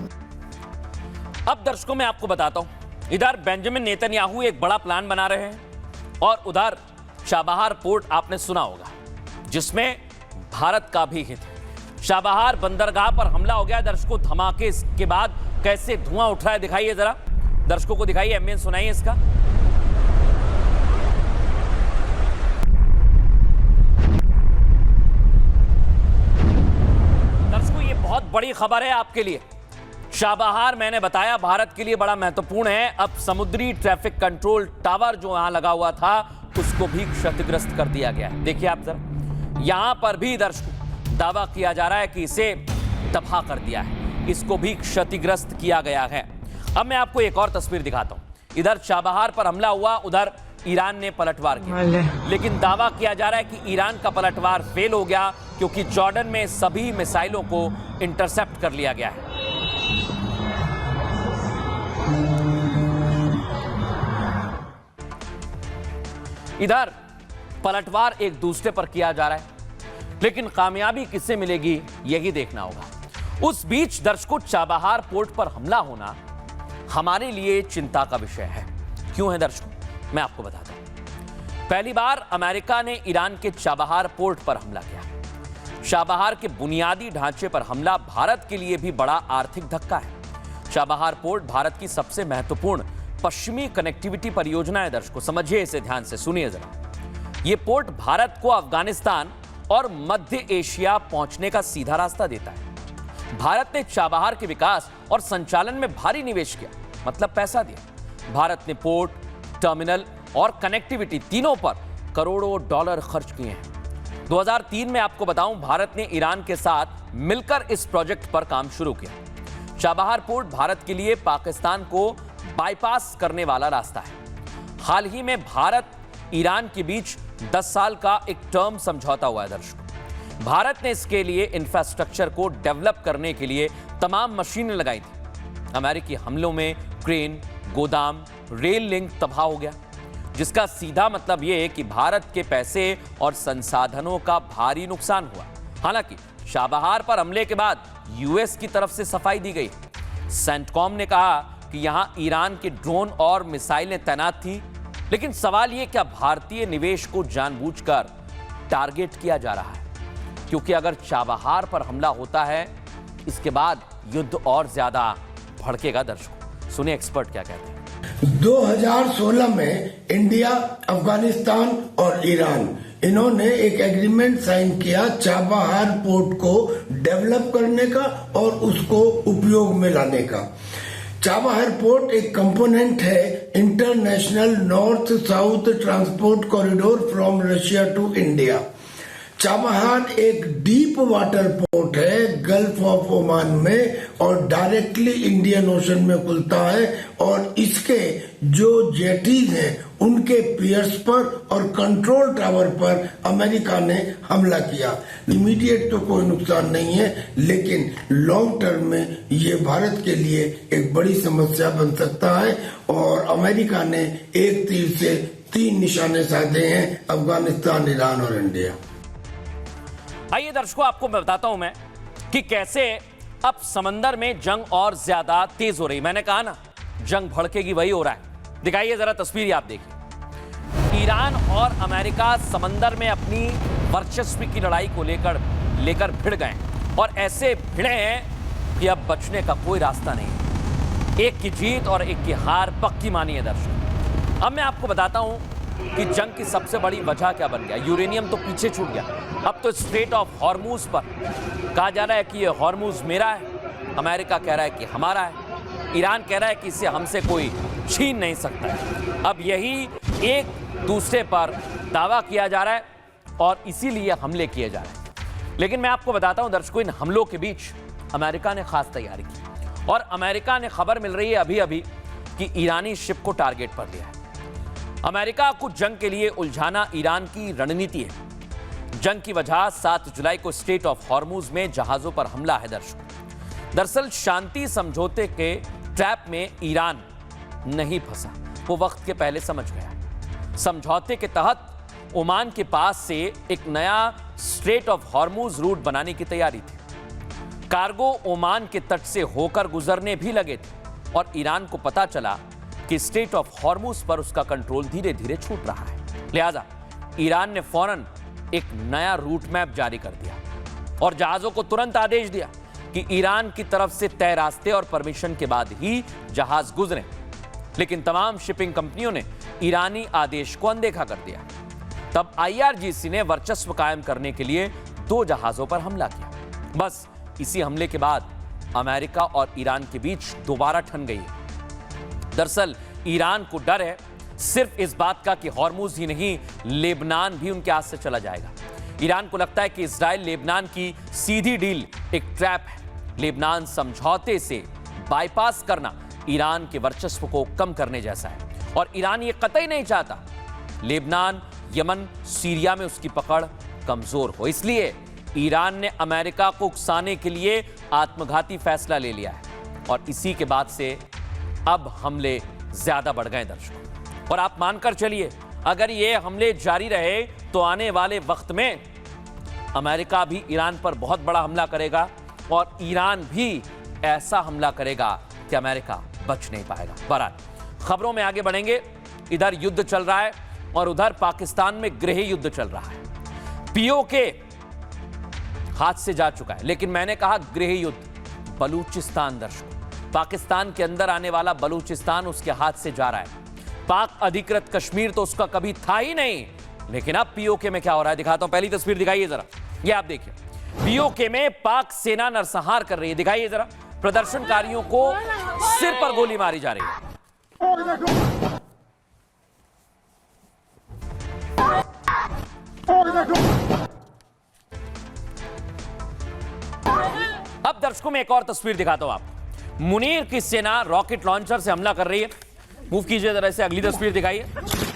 S3: अब दर्शकों मैं आपको बताता हूं, इधर बेंजामिन नेतन्याहू एक बड़ा प्लान बना रहे हैं और उधर चाबहार पोर्ट आपने सुना होगा जिसमें भारत का भी हित है। चाबहार बंदरगाह पर हमला हो गया दर्शकों, धमाके के बाद कैसे धुआं उठ रहा है दिखाइए जरा, दर्शकों को दिखाइए, एम्बियंस सुनाइए इसका। दर्शकों ये बहुत बड़ी खबर है आपके लिए। चाबहार मैंने बताया भारत के लिए बड़ा महत्वपूर्ण है। अब समुद्री ट्रैफिक कंट्रोल टावर जो यहां लगा हुआ था उसको भी क्षतिग्रस्त कर दिया गया है। देखिए आप जरा, यहां पर भी दर्शकों दावा किया जा रहा है कि इसे तबाह कर दिया है, इसको भी क्षतिग्रस्त किया गया है। अब मैं आपको एक और तस्वीर दिखाता हूं। इधर चाबहार पर हमला हुआ, उधर ईरान ने पलटवार किया, लेकिन दावा किया जा रहा है कि ईरान का पलटवार फेल हो गया क्योंकि जॉर्डन में सभी मिसाइलों को इंटरसेप्ट कर लिया गया है। इधर पलटवार एक दूसरे पर किया जा रहा है, लेकिन कामयाबी किससे मिलेगी यही देखना होगा। उस बीच दर्शकों चाबहार पोर्ट पर हमला होना हमारे लिए चिंता का विषय है। क्यों है दर्शकों, मैं आपको बताता हूं। पहली बार अमेरिका ने ईरान के चाबहार पोर्ट पर हमला किया। चाबहार के बुनियादी ढांचे पर हमला भारत के लिए भी बड़ा आर्थिक धक्का है। चाबहार पोर्ट भारत की सबसे महत्वपूर्ण पश्चिमी कनेक्टिविटी परियोजना है। दर्शकों समझिए इसे ध्यान से, सुनिए जरा। यह पोर्ट भारत को अफगानिस्तान और मध्य एशिया पहुंचने का सीधा रास्ता देता है। भारत ने चाबहार के विकास और संचालन में भारी निवेश किया, मतलब पैसा दिया। भारत ने पोर्ट, टर्मिनल और कनेक्टिविटी तीनों पर करोड़ों डॉलर खर्च किए हैं। 2003 में आपको बताऊं, भारत ने ईरान के साथ मिलकर इस प्रोजेक्ट पर काम शुरू किया। चाबहार पोर्ट भारत के लिए पाकिस्तान को बाईपास करने वाला रास्ता है। हाल ही में भारत ईरान के बीच 10 साल का एक टर्म समझौता हुआ है। दर्शकों भारत ने इसके लिए इंफ्रास्ट्रक्चर को डेवलप करने के लिए तमाम मशीनें लगाई थी। अमेरिकी हमलों में क्रेन, गोदाम, रेल लिंक तबाह हो गया, जिसका सीधा मतलब यह है कि भारत के पैसे और संसाधनों का भारी नुकसान हुआ। हालांकि चाबहार पर हमले के बाद यूएस की तरफ से सफाई दी गई। सेंटकॉम ने कहा कि यहां ईरान के ड्रोन और मिसाइलें तैनात थी, लेकिन सवाल यह क्या भारतीय निवेश को जानबूझकर टारगेट किया जा रहा है? क्योंकि अगर चाबहार पर हमला होता है, इसके बाद युद्ध और ज्यादा भड़केगा। दर्शकों सुनिए एक्सपर्ट क्या कहते हैं।
S14: 2016 में इंडिया, अफगानिस्तान और ईरान इन्होंने एक एग्रीमेंट साइन किया चाबहार पोर्ट को डेवलप करने का और उसको उपयोग में लाने का। चाबहार पोर्ट एक कंपोनेंट है international north south transport corridor from Russia to India. Chabahar एक डीप वाटर पोर्ट है गल्फ ऑफ ओमान में और डायरेक्टली इंडियन ओशन में खुलता है, और इसके जो जेटीज हैं उनके पियर्स पर और कंट्रोल टावर पर अमेरिका ने हमला किया। इमीडिएट तो कोई नुकसान नहीं है, लेकिन लॉन्ग टर्म में ये भारत के लिए एक बड़ी समस्या बन सकता है, और अमेरिका ने एक तीर से 3 निशाने साधे हैं, अफगानिस्तान, ईरान और इंडिया।
S3: आइए दर्शकों आपको मैं बताता हूं मैं कि कैसे अब समंदर में जंग और ज्यादा तेज हो रही। मैंने कहा ना जंग भड़केगी, वही हो रहा है। दिखाइए जरा तस्वीर, आप देखिए। ईरान और अमेरिका समंदर में अपनी वर्चस्व की लड़ाई को लेकर भिड़ गए, और ऐसे भिड़े हैं कि अब बचने का कोई रास्ता नहीं है। एक की जीत और एक की हार पक्की मानी है दर्शक। अब मैं आपको बताता हूं कि जंग की सबसे बड़ी वजह क्या बन गया। यूरेनियम तो पीछे छूट गया, अब तो स्ट्रेट ऑफ हॉर्मूज पर कहा जा रहा है कि ये हॉर्मूज मेरा है, अमेरिका कह रहा है कि हमारा है, ईरान कह रहा है कि इसे हमसे कोई छीन नहीं सकता है। अब यही एक दूसरे पर दावा किया जा रहा है और इसीलिए हमले किए जा रहे हैं। लेकिन मैं आपको बताता हूं दर्शकों, इन हमलों के बीच अमेरिका ने खास तैयारी की और अमेरिका ने खबर मिल रही है अभी अभी कि ईरानी शिप को टारगेट पर लिया है। अमेरिका को जंग के लिए उलझाना ईरान की रणनीति है। जंग की वजह 7 जुलाई को स्ट्रेट ऑफ हॉर्मूज में जहाजों पर हमला है दर्शकों। दरअसल शांति समझौते के ट्रैप में ईरान नहीं फंसा, वो वक्त के पहले समझ गया। समझौते के तहत ओमान के पास से एक नया स्ट्रेट ऑफ हॉर्मूज रूट बनाने की तैयारी थी। कार्गो ओमान के तट से होकर गुजरने भी लगे थे और ईरान को पता चला कि स्ट्रेट ऑफ हॉर्मूज पर उसका कंट्रोल धीरे धीरे छूट रहा है। लिहाजा ईरान ने फौरन एक नया रूट मैप जारी कर दिया और जहाजों को तुरंत आदेश दिया कि ईरान की तरफ से तय रास्ते और परमिशन के बाद ही जहाज गुजरें। लेकिन तमाम शिपिंग कंपनियों ने ईरानी आदेश को अनदेखा कर दिया। तब IRGC ने वर्चस्व कायम करने के लिए 2 जहाजों पर हमला किया। बस इसी हमले के बाद अमेरिका और ईरान के बीच दोबारा ठन गई है। दरअसल ईरान को डर है सिर्फ इस बात का कि हॉर्मूज ही नहीं, लेबनान भी उनके हाथ से चला जाएगा। ईरान को लगता है कि इजराइल लेबनान की सीधी डील एक ट्रैप है। लेबनान समझौते से बाईपास करना ईरान के वर्चस्व को कम करने जैसा है और ईरान ये कतई नहीं चाहता लेबनान, यमन, सीरिया में उसकी पकड़ कमजोर हो। इसलिए ईरान ने अमेरिका को उकसाने के लिए आत्मघाती फैसला ले लिया है और इसी के बाद से अब हमले ज्यादा बढ़ गए दर्शकों। और आप मानकर चलिए, अगर ये हमले जारी रहे तो आने वाले वक्त में अमेरिका भी ईरान पर बहुत बड़ा हमला करेगा और ईरान भी ऐसा हमला करेगा कि अमेरिका बच नहीं पाएगा। बहरहाल खबरों में आगे बढ़ेंगे। इधर युद्ध चल रहा है और उधर पाकिस्तान में गृह युद्ध चल रहा है। POK हाथ से जा चुका है, लेकिन मैंने कहा गृह युद्ध बलूचिस्तान दर्शकों, पाकिस्तान के अंदर आने वाला बलूचिस्तान उसके हाथ से जा रहा है। पाक अधिकृत कश्मीर तो उसका कभी था ही नहीं, लेकिन अब POK में क्या हो रहा है दिखाता हूं। पहली तस्वीर दिखाइए जरा, ये आप देखिए। POK में पाक सेना नरसंहार कर रही है, दिखाइए जरा। प्रदर्शनकारियों को सिर पर गोली मारी जा रही है। अब दर्शकों में एक और तस्वीर दिखाता हूं आपको। मुनीर की सेना रॉकेट लॉन्चर से हमला कर रही है। मूव कीजिए जरा से, अगली तस्वीर दिखाइए,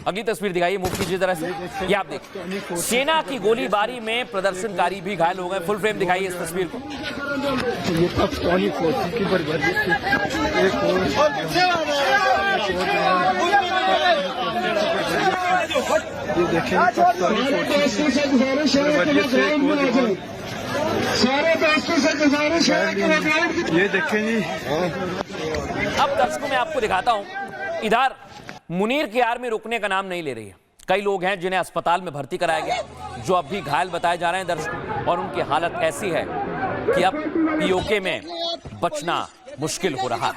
S3: अगली तस्वीर दिखाइए, मूव कीजिए जरा से। ये आप देखिए, सेना की गोलीबारी में प्रदर्शनकारी भी घायल हो गए। फुल फ्रेम दिखाइए इस तस्वीर को।
S15: ये देखें जी।
S3: अब दर्शकों मैं आपको दिखाता हूं, इधर मुनीर की आर्मी रुकने का नाम नहीं ले रही है। कई लोग हैं जिन्हें अस्पताल में भर्ती कराया गया, जो अब भी घायल बताए जा रहे हैं दर्शकों, और उनकी हालत ऐसी है कि अब POK में बचना मुश्किल हो रहा है।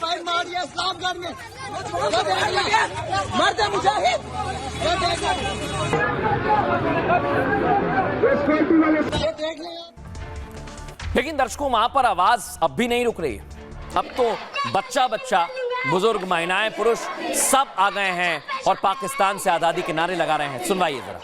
S3: लेकिन दर्शकों वहां पर आवाज अब भी नहीं रुक रही है। अब तो बच्चा बच्चा, बुजुर्ग, महिलाएं, पुरुष सब आ गए हैं और पाकिस्तान से आजादी के नारे लगा रहे हैं। सुनवाइए जरा।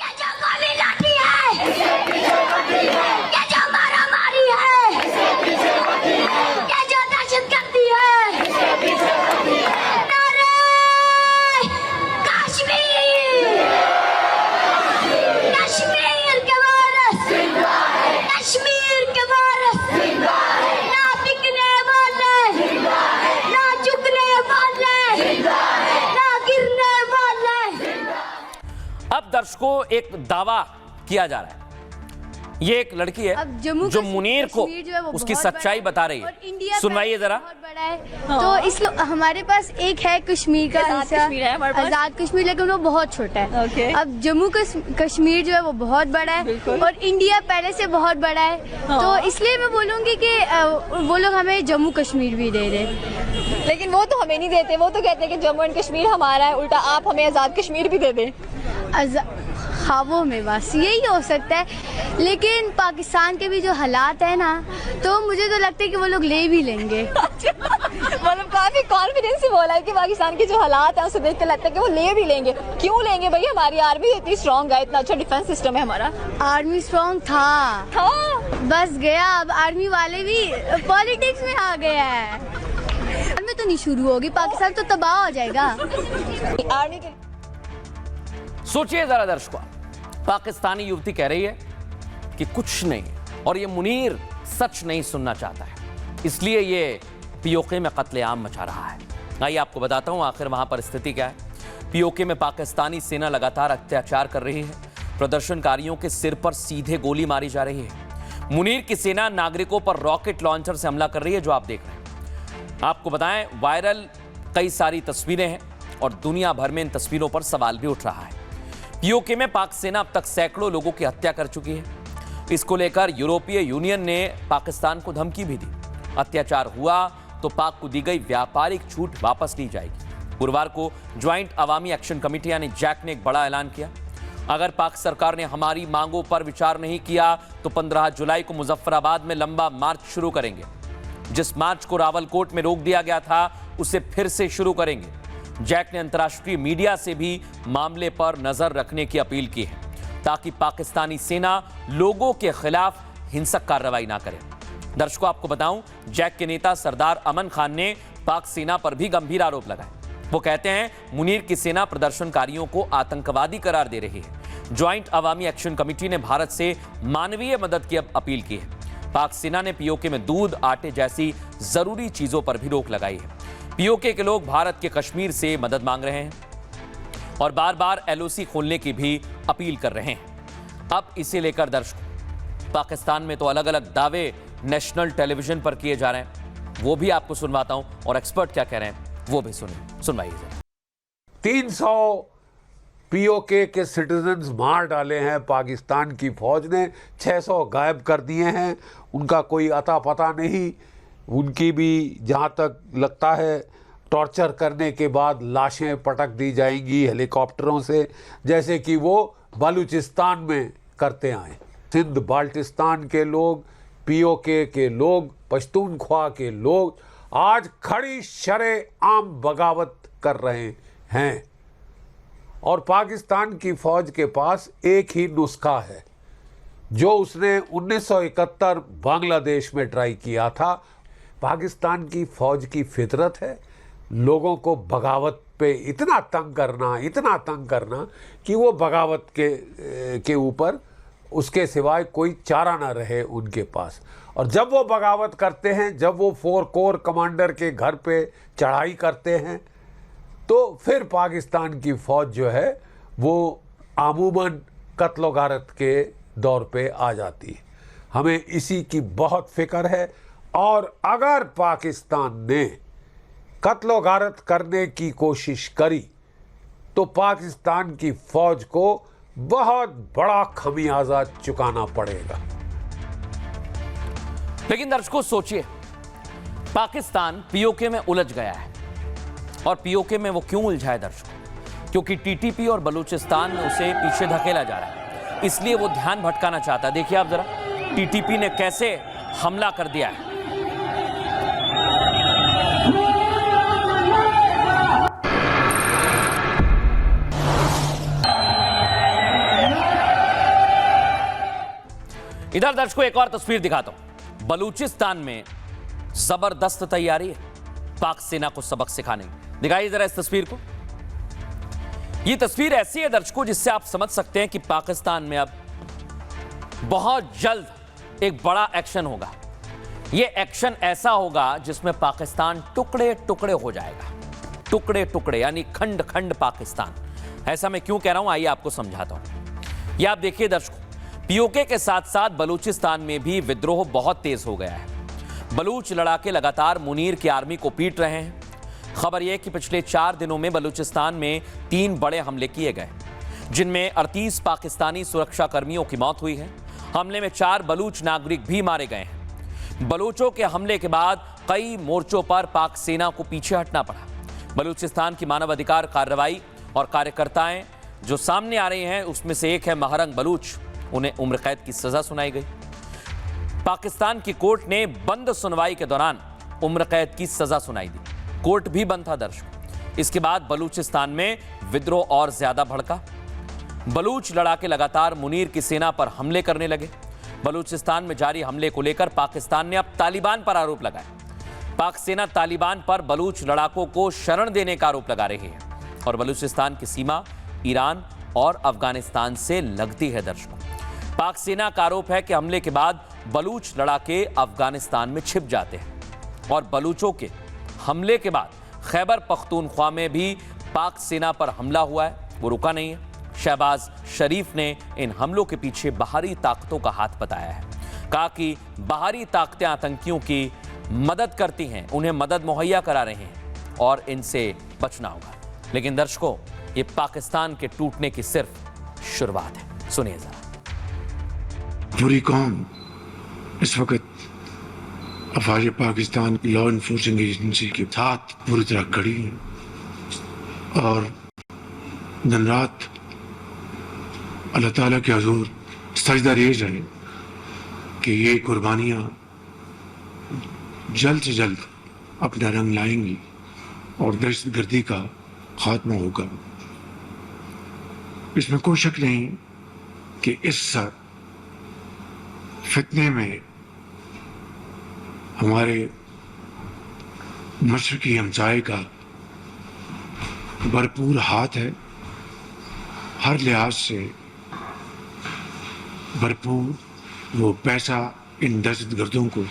S3: अब दर्शकों एक दावा किया जा रहा है, ये एक लड़की है जो मुनीर को उसकी सच्चाई बता रही है। सुनवाइए जरा।
S16: तो इसलिए हमारे पास एक है कश्मीर का हिस्सा, आजाद कश्मीर, लेकिन वो बहुत छोटा है। अब जम्मू कश्मीर जो है वो बहुत बड़ा है और इंडिया पहले से बहुत बड़ा है। तो इसलिए मैं बोलूँगी कि वो लोग हमें जम्मू कश्मीर भी दे रहे।
S17: लेकिन वो तो हमें नहीं देते, वो तो कहते हैं कि जम्मू एंड कश्मीर हमारा है, उल्टा आप हमें आज़ाद कश्मीर भी दे दें।
S16: ख्वाबों में बस यही हो सकता है, लेकिन पाकिस्तान के भी जो हालात है ना, तो मुझे तो लगता है कि वो लोग ले भी लेंगे।
S17: मतलब काफी कॉन्फिडेंस से बोला है कि पाकिस्तान के जो हालात हैं उसे देख कर लगता है कि वो ले भी लेंगे। क्यों लेंगे भाई, हमारी आर्मी इतनी स्ट्रांग है, इतना अच्छा डिफेंस सिस्टम है हमारा।
S16: आर्मी स्ट्रांग था बस गया, अब आर्मी वाले भी पॉलिटिक्स में आ गया है। आर्मी तो नहीं शुरू होगी, पाकिस्तान तो तबाह हो जाएगा।
S17: आर्मी के
S3: सोचिए जरा दर्शकों, पाकिस्तानी युवती कह रही है कि कुछ नहीं, और ये मुनीर सच नहीं सुनना चाहता है, इसलिए ये पीओके में कत्लेआम मचा रहा है। आइए आपको बताता हूं आखिर वहां पर स्थिति क्या है। पीओके में पाकिस्तानी सेना लगातार अत्याचार कर रही है, प्रदर्शनकारियों के सिर पर सीधे गोली मारी जा रही है। मुनीर की सेना नागरिकों पर रॉकेट लॉन्चर से हमला कर रही है, जो आप देख रहे हैं। आपको बताएं, वायरल कई सारी तस्वीरें हैं और दुनिया भर में इन तस्वीरों पर सवाल भी उठ रहा है। पीओके में पाक सेना अब तक सैकड़ों लोगों की हत्या कर चुकी है। इसको लेकर यूरोपीय यूनियन ने पाकिस्तान को धमकी भी दी, अत्याचार हुआ तो पाक को दी गई व्यापारिक छूट वापस ली जाएगी। गुरुवार को ज्वाइंट अवामी एक्शन कमेटी यानी जैक ने एक बड़ा ऐलान किया, अगर पाक सरकार ने हमारी मांगों पर विचार नहीं किया तो 15 जुलाई को मुजफ्फराबाद में लंबा मार्च शुरू करेंगे। जिस मार्च को रावलकोट में रोक दिया गया था उसे फिर से शुरू करेंगे। जैक ने अंतर्राष्ट्रीय मीडिया से भी मामले पर नजर रखने की अपील की है, ताकि पाकिस्तानी सेना लोगों के खिलाफ हिंसक कार्रवाई ना करे। दर्शकों, आपको बताऊं, जैक के नेता सरदार अमन खान ने पाक सेना पर भी गंभीर आरोप लगाए। वो कहते हैं मुनीर की सेना प्रदर्शनकारियों को आतंकवादी करार दे रही है। ज्वाइंट अवामी एक्शन कमेटी ने भारत से मानवीय मदद की अपील की है। पाक सेना ने पीओके में दूध, आटे जैसी जरूरी चीजों पर भी रोक लगाई है। पीओके के लोग भारत के कश्मीर से मदद मांग रहे हैं और बार बार एलओसी खोलने की भी अपील कर रहे हैं। अब इसे लेकर दर्शकों, पाकिस्तान में तो अलग अलग दावे नेशनल टेलीविजन पर किए जा रहे हैं, वो भी आपको सुनवाता हूं, और एक्सपर्ट क्या कह रहे हैं वो भी सुनवाइए।
S18: 300 पीओके के सिटीजन्स मार डाले हैं पाकिस्तान की फौज ने, 600 गायब कर दिए हैं, उनका कोई अता पता नहीं। उनकी भी जहाँ तक लगता है टॉर्चर करने के बाद लाशें पटक दी जाएंगी हेलीकॉप्टरों से, जैसे कि वो बलूचिस्तान में करते आए। सिंध बाल्टिस्तान के लोग, पीओके के लोग, पश्तूनख्वा के लोग आज खड़ी शरेआम बगावत कर रहे हैं। और पाकिस्तान की फौज के पास एक ही नुस्खा है, जो उसने 1971 बांग्लादेश में ट्राई किया था। पाकिस्तान की फौज की फितरत है लोगों को बगावत पे इतना तंग करना कि वो बगावत के ऊपर उसके सिवाय कोई चारा ना रहे उनके पास। और जब वो बगावत करते हैं, जब वो 4 कोर कमांडर के घर पे चढ़ाई करते हैं, तो फिर पाकिस्तान की फौज जो है वो अमूमन कत्ल गारत के दौर पे आ जाती है। हमें इसी की बहुत फिक्र है, और अगर पाकिस्तान ने कत्ल गारत करने की कोशिश करी तो पाकिस्तान की फौज को बहुत बड़ा खमियाजा चुकाना पड़ेगा।
S3: लेकिन दर्शकों सोचिए, पाकिस्तान पीओके में उलझ गया है, और पीओके में वो क्यों उलझा है दर्शकों? क्योंकि टीटीपी और बलूचिस्तान में उसे पीछे धकेला जा रहा है, इसलिए वो ध्यान भटकाना चाहता है। देखिए आप जरा, टीटीपी ने कैसे हमला कर दिया है। इधर दर्शकों एक और तस्वीर दिखाता हूं। बलूचिस्तान में जबरदस्त तैयारी है पाक सेना को सबक सिखाने की। दिखाइए जरा इस तस्वीर को। यह तस्वीर ऐसी है दर्शकों जिससे आप समझ सकते हैं कि पाकिस्तान में अब बहुत जल्द एक बड़ा एक्शन होगा। यह एक्शन ऐसा होगा जिसमें पाकिस्तान टुकड़े टुकड़े हो जाएगा। टुकड़े टुकड़े यानी खंड खंड पाकिस्तान। ऐसा मैं क्यों कह रहा हूं, आइए आपको समझाता हूं। यह आप देखिए दर्शकों, पीओके के साथ साथ बलूचिस्तान में भी विद्रोह बहुत तेज हो गया है। बलूच लड़ाके लगातार मुनीर की आर्मी को पीट रहे हैं। खबर यह कि पिछले 4 दिनों में बलूचिस्तान में 3 बड़े हमले किए गए, जिनमें 38 पाकिस्तानी सुरक्षा कर्मियों की मौत हुई है। हमले में 4 बलूच नागरिक भी मारे गए हैं। बलूचों के हमले के बाद कई मोर्चों पर पाक सेना को पीछे हटना पड़ा। बलूचिस्तान की मानवाधिकार कार्रवाई और कार्यकर्ताएं जो सामने आ रही हैं, उसमें से एक है महरंग बलूच। उन्हें उम्र कैद की सजा सुनाई गई। पाकिस्तान की कोर्ट ने बंद सुनवाई के दौरान उम्र कैद की सजा सुनाई दी। कोर्ट भी बंद था दर्शकों। इसके बाद बलूचिस्तान में विद्रोह और ज्यादा भड़का। बलूच लड़ाके लगातार मुनीर की सेना पर हमले करने लगे। बलूचिस्तान में जारी हमले को लेकर पाकिस्तान ने अब तालिबान पर आरोप लगाया। पाक सेना तालिबान पर बलूच लड़ाकों को शरण देने का आरोप लगा रही है और बलूचिस्तान की सीमा ईरान और अफगानिस्तान से लगती है दर्शकों। पाक सेना का आरोप है कि हमले के बाद बलूच लड़ाके अफगानिस्तान में छिप जाते हैं और बलूचों के हमले के बाद खैबर पख्तूनख्वा में भी पाक सेना पर हमला हुआ है, वो रुका नहीं है। शहबाज शरीफ ने इन हमलों के पीछे बाहरी ताकतों का हाथ बताया है। कहा कि बाहरी ताकतें आतंकियों की मदद करती हैं, उन्हें मदद मुहैया करा रहे हैं और इनसे बचना होगा। लेकिन दर्शकों, ये पाकिस्तान के टूटने की सिर्फ शुरुआत है। सुनिए जरा।
S19: पूरी कौम इस वक्त अफवाज पाकिस्तान लॉ इन्फोर्सिंग एजेंसी के साथ पूरी तरह खड़ी है और दिन रात अल्लाह ताला के हुजूर सजदा रेज़ है कि ये कुर्बानियाँ जल्द से जल्द अपना रंग लाएंगी और दहशतगर्दी का खात्मा होगा। इसमें कोई शक नहीं कि इस फितने में हमारे मशरकी हमसाये का भरपूर हाथ है। हर लिहाज से भरपूर वो पैसा इन दहशतगर्दों को,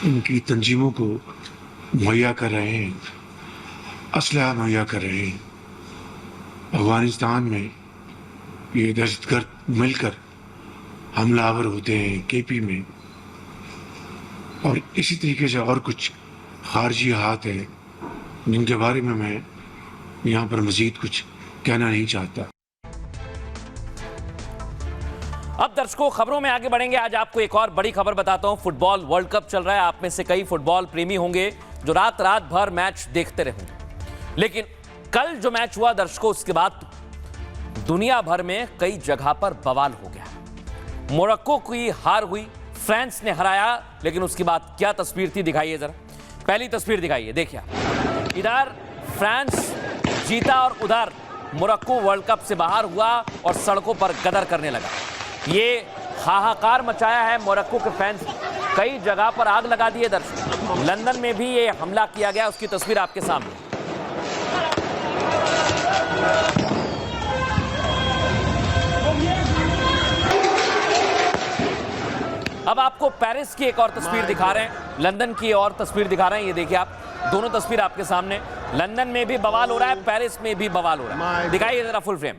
S19: इनकी तंजीमों को मुहैया कर रहे हैं, असलहा मुहैया कर रहे हैं। अफगानिस्तान में ये दहशतगर्द मिलकर हमलावर होते हैं केपी में, और इसी तरीके से और कुछ खारजी हाथ हैं जिनके बारे में मैं यहाँ पर मजीद कुछ कहना नहीं चाहता।
S3: अब दर्शकों, खबरों में आगे बढ़ेंगे। आज आपको एक और बड़ी खबर बताता हूं। फुटबॉल वर्ल्ड कप चल रहा है। आप में से कई फुटबॉल प्रेमी होंगे जो रात रात भर मैच देखते रहे होंगे। लेकिन कल जो मैच हुआ दर्शकों, उसके बाद दुनिया भर में कई जगह पर बवाल हो गया। मोरक्को की हार हुई, फ्रांस ने हराया, लेकिन उसके बाद क्या तस्वीर थी दिखाइए जरा। पहली तस्वीर दिखाइए, देखिए। इधर फ्रांस जीता और उधर मोरक्को वर्ल्ड कप से बाहर हुआ और सड़कों पर गदर करने लगा। ये हाहाकार मचाया है मोरक्को के फैंस। कई जगह पर आग लगा दी है दर्शक। लंदन में भी ये हमला किया गया, उसकी तस्वीर आपके सामने। अब आपको पेरिस की एक और तस्वीर दिखा रहे हैं, लंदन की और तस्वीर दिखा रहे हैं। ये देखिए आप, दोनों तस्वीर आपके सामने। लंदन में भी बवाल हो रहा है, पेरिस में भी बवाल हो रहा है। दिखाइए जरा फुल फ्रेम।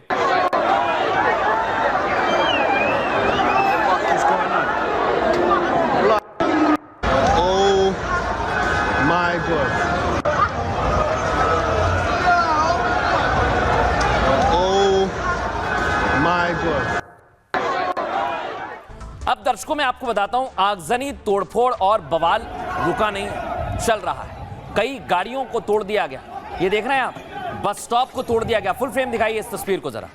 S3: अब दर्शकों, मैं आपको बताता हूं, आगजनी, तोड़फोड़ और बवाल रुका नहीं, चल रहा है। कई गाड़ियों को तोड़ दिया गया। ये देख रहे हैं आप, बस स्टॉप को तोड़ दिया गया। फुल फ्रेम दिखाइए इस तस्वीर को जरा।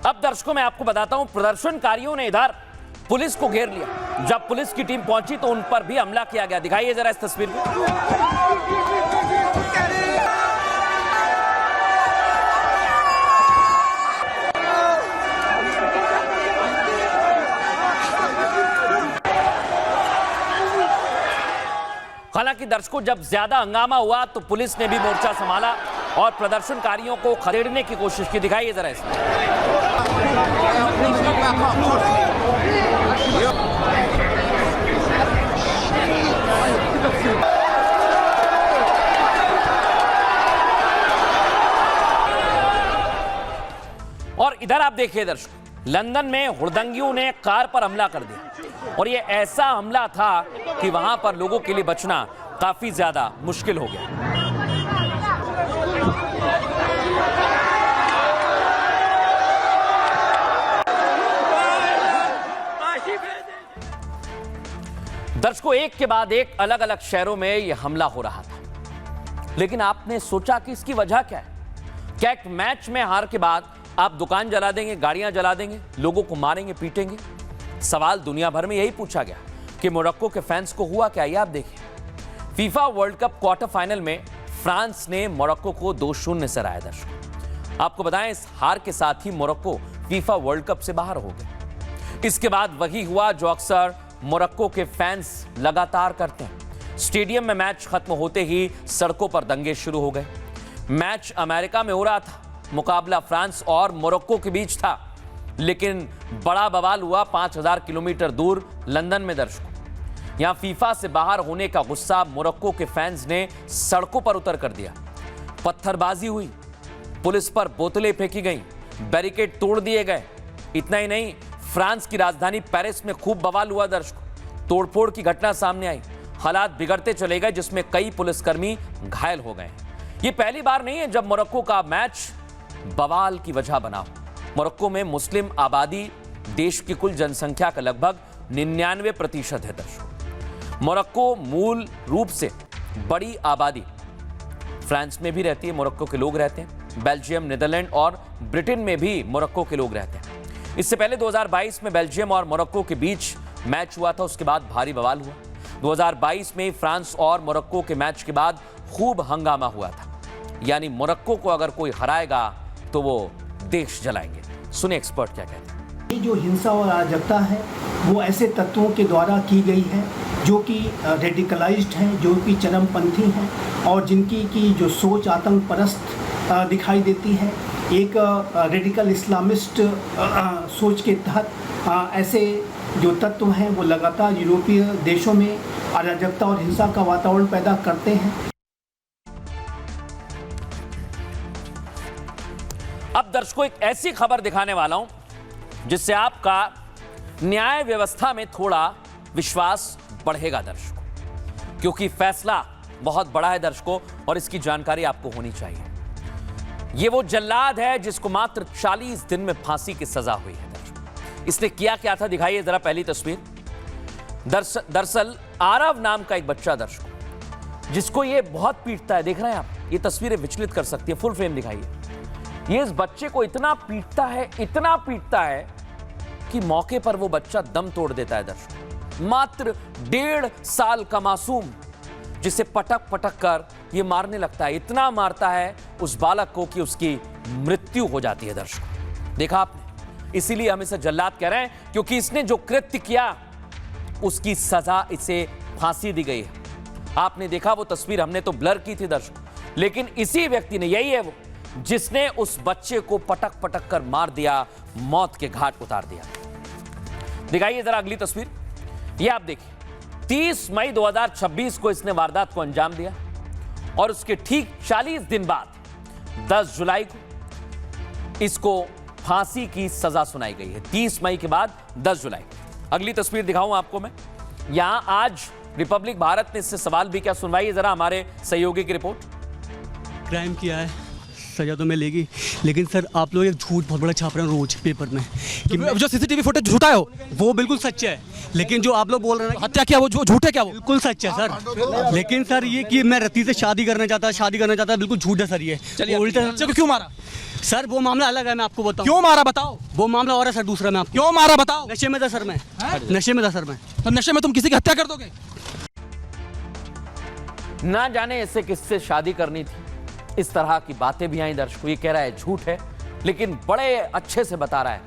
S3: अब दर्शकों, मैं आपको बताता हूं, प्रदर्शनकारियों ने इधर पुलिस को घेर लिया। जब पुलिस की टीम पहुंची तो उन पर भी हमला किया गया। दिखाइए जरा इस तस्वीर को। हालांकि दर्शकों, जब ज्यादा हंगामा हुआ तो पुलिस ने भी मोर्चा संभाला और प्रदर्शनकारियों को खदेड़ने की कोशिश की। दिखाइए जरा इसमें। और इधर आप देखिए दर्शक, लंदन में हुड़दंगियों ने कार पर हमला कर दिया और ये ऐसा हमला था कि वहां पर लोगों के लिए बचना काफी ज्यादा मुश्किल हो गया। दर्शकों, एक के बाद एक अलग अलग शहरों में यह हमला हो रहा था, लेकिन आपने सोचा कि इसकी वजह क्या है? क्या एक मैच में हार के बाद आप दुकान जला देंगे, गाड़ियां जला देंगे, लोगों को मारेंगे, पीटेंगे? सवाल दुनिया भर में यही पूछा गया कि मोरक्को के फैंस को हुआ क्या, ये आप देखिए। FIFA world cup quarter final में फ्रांस ने मोरक्को को 2-0 से हराया। दर्शकों, आपको बताएं, इस हार के साथ ही मोरक्को फीफा वर्ल्ड कप से बाहर हो गए। इसके बाद वही हुआ जो अक्सर मोरक्को के फैंस लगातार करते हैं। स्टेडियम में मैच खत्म होते ही सड़कों पर दंगे शुरू हो गए। मैच अमेरिका में हो रहा था, मुकाबला फ्रांस और मोरक्को के बीच था, लेकिन बड़ा बवाल हुआ 5000 किलोमीटर दूर लंदन में। दर्शकों, यहां फीफा से बाहर होने का गुस्सा मोरक्को के फैंस ने सड़कों पर उतर कर दिया। पत्थरबाजी हुई, पुलिस पर बोतलें फेंकी गईं, बैरिकेड तोड़ दिए गए। इतना ही नहीं, फ्रांस की राजधानी पेरिस में खूब बवाल हुआ। दर्शकों, तोड़फोड़ की घटना सामने आई, हालात बिगड़ते चले गए, जिसमें कई पुलिसकर्मी घायल हो गए। ये पहली बार नहीं है जब मोरक्को का मैच बवाल की वजह बना हो। मोरक्को में मुस्लिम आबादी देश की कुल जनसंख्या का लगभग 99% है। दर्शकों, मोरक्को मूल रूप से बड़ी आबादी फ्रांस में भी रहती है, मोरक्को के लोग रहते हैं। बेल्जियम, नीदरलैंड और ब्रिटेन में भी मोरक्को के लोग रहते हैं। इससे पहले 2022 में बेल्जियम और मोरक्को के बीच मैच हुआ था, उसके बाद भारी बवाल हुआ। 2022 में फ्रांस और मोरक्को के मैच के बाद खूब हंगामा हुआ था, यानी मोरक्को को अगर कोई हराएगा तो वो देश जलाएंगे। सुनिए एक्सपर्ट क्या कहते हैं।
S20: ये जो हिंसा और अराजकता है वो ऐसे तत्वों के द्वारा की गई है जो कि रेडिकलाइज्ड हैं, जो कि चरमपंथी हैं और जिनकी की जो सोच आतंक परस्त दिखाई देती है। एक रेडिकल इस्लामिस्ट सोच के तहत ऐसे जो तत्व हैं वो लगातार यूरोपीय देशों में अराजकता और हिंसा का वातावरण पैदा करते हैं।
S3: अब दर्शकों, एक ऐसी खबर दिखाने वाला हूं जिससे आपका न्याय व्यवस्था में थोड़ा विश्वास बढ़ेगा दर्शकों, क्योंकि फैसला बहुत बड़ा है दर्शकों और इसकी जानकारी आपको होनी चाहिए। ये वो जल्लाद है जिसको मात्र 40 दिन में फांसी की सजा हुई है। दर्शकों, इसने किया क्या था, दिखाइए जरा पहली तस्वीर। दरअसल आरव नाम का एक बच्चा दर्शकों, जिसको ये बहुत पीटता है, देख रहे हैं आप, ये तस्वीरें विचलित कर सकती है। फुल फ्रेम दिखाइए। ये इस बच्चे को इतना पीटता है कि मौके पर वो बच्चा दम तोड़ देता है। दर्शकों, मात्र 1.5 साल का मासूम जिसे पटक पटक कर ये मारने लगता है, इतना मारता है उस बालक को कि उसकी मृत्यु हो जाती है। दर्शकों, देखा आपने, इसीलिए हम इसे जल्लाद कह रहे हैं, क्योंकि इसने जो कृत्य किया उसकी सजा इसे फांसी दी गई है। आपने देखा वो तस्वीर, हमने तो ब्लर की थी दर्शकों, लेकिन इसी व्यक्ति ने, यही है वो जिसने उस बच्चे को पटक पटक कर मार दिया, मौत के घाट उतार दिया। दिखाइए जरा अगली तस्वीर। ये आप देखिए, 30 मई 2026 को इसने वारदात को अंजाम दिया और उसके ठीक 40 दिन बाद 10 जुलाई को इसको फांसी की सजा सुनाई गई है। 30 मई के बाद 10 जुलाई। अगली तस्वीर दिखाऊं आपको मैं। यहां आज रिपब्लिक भारत ने इससे सवाल भी क्या, सुनवाइए जरा हमारे सहयोगी की रिपोर्ट।
S21: क्राइम किया है, सजा तो मिलेगी, लेकिन सर आप लोग एक झूठ बहुत बड़ा छाप रहे हैं रोज पेपर में कि जो सीसीटीवी फुटेज झूठा है वो बिल्कुल सच है, लेकिन जो आप लोग बोल रहे हैं हत्या किया वो झूठ है क्या? वो बिल्कुल सच है सर, लेकिन सर ये कि मैं रति से शादी करना चाहता बिल्कुल झूठ है सर। ये उल्टा बच्चे को क्यों मारा सर? वो मामला अलग है, मैं आपको बताऊं। क्यों मारा बताओ? वो मामला और है सर दूसरा। मैं आपको क्यों मारा बताओ? नशे में था सर मैं, नशे में था सर मैं। तो नशे में तुम किसी की हत्या कर दोगे?
S3: ना जाने इसे किससे शादी करनी थी, इस तरह की बातें भी आई दर्शकों। ये कह रहा है झूठ है, लेकिन बड़े अच्छे से बता रहा है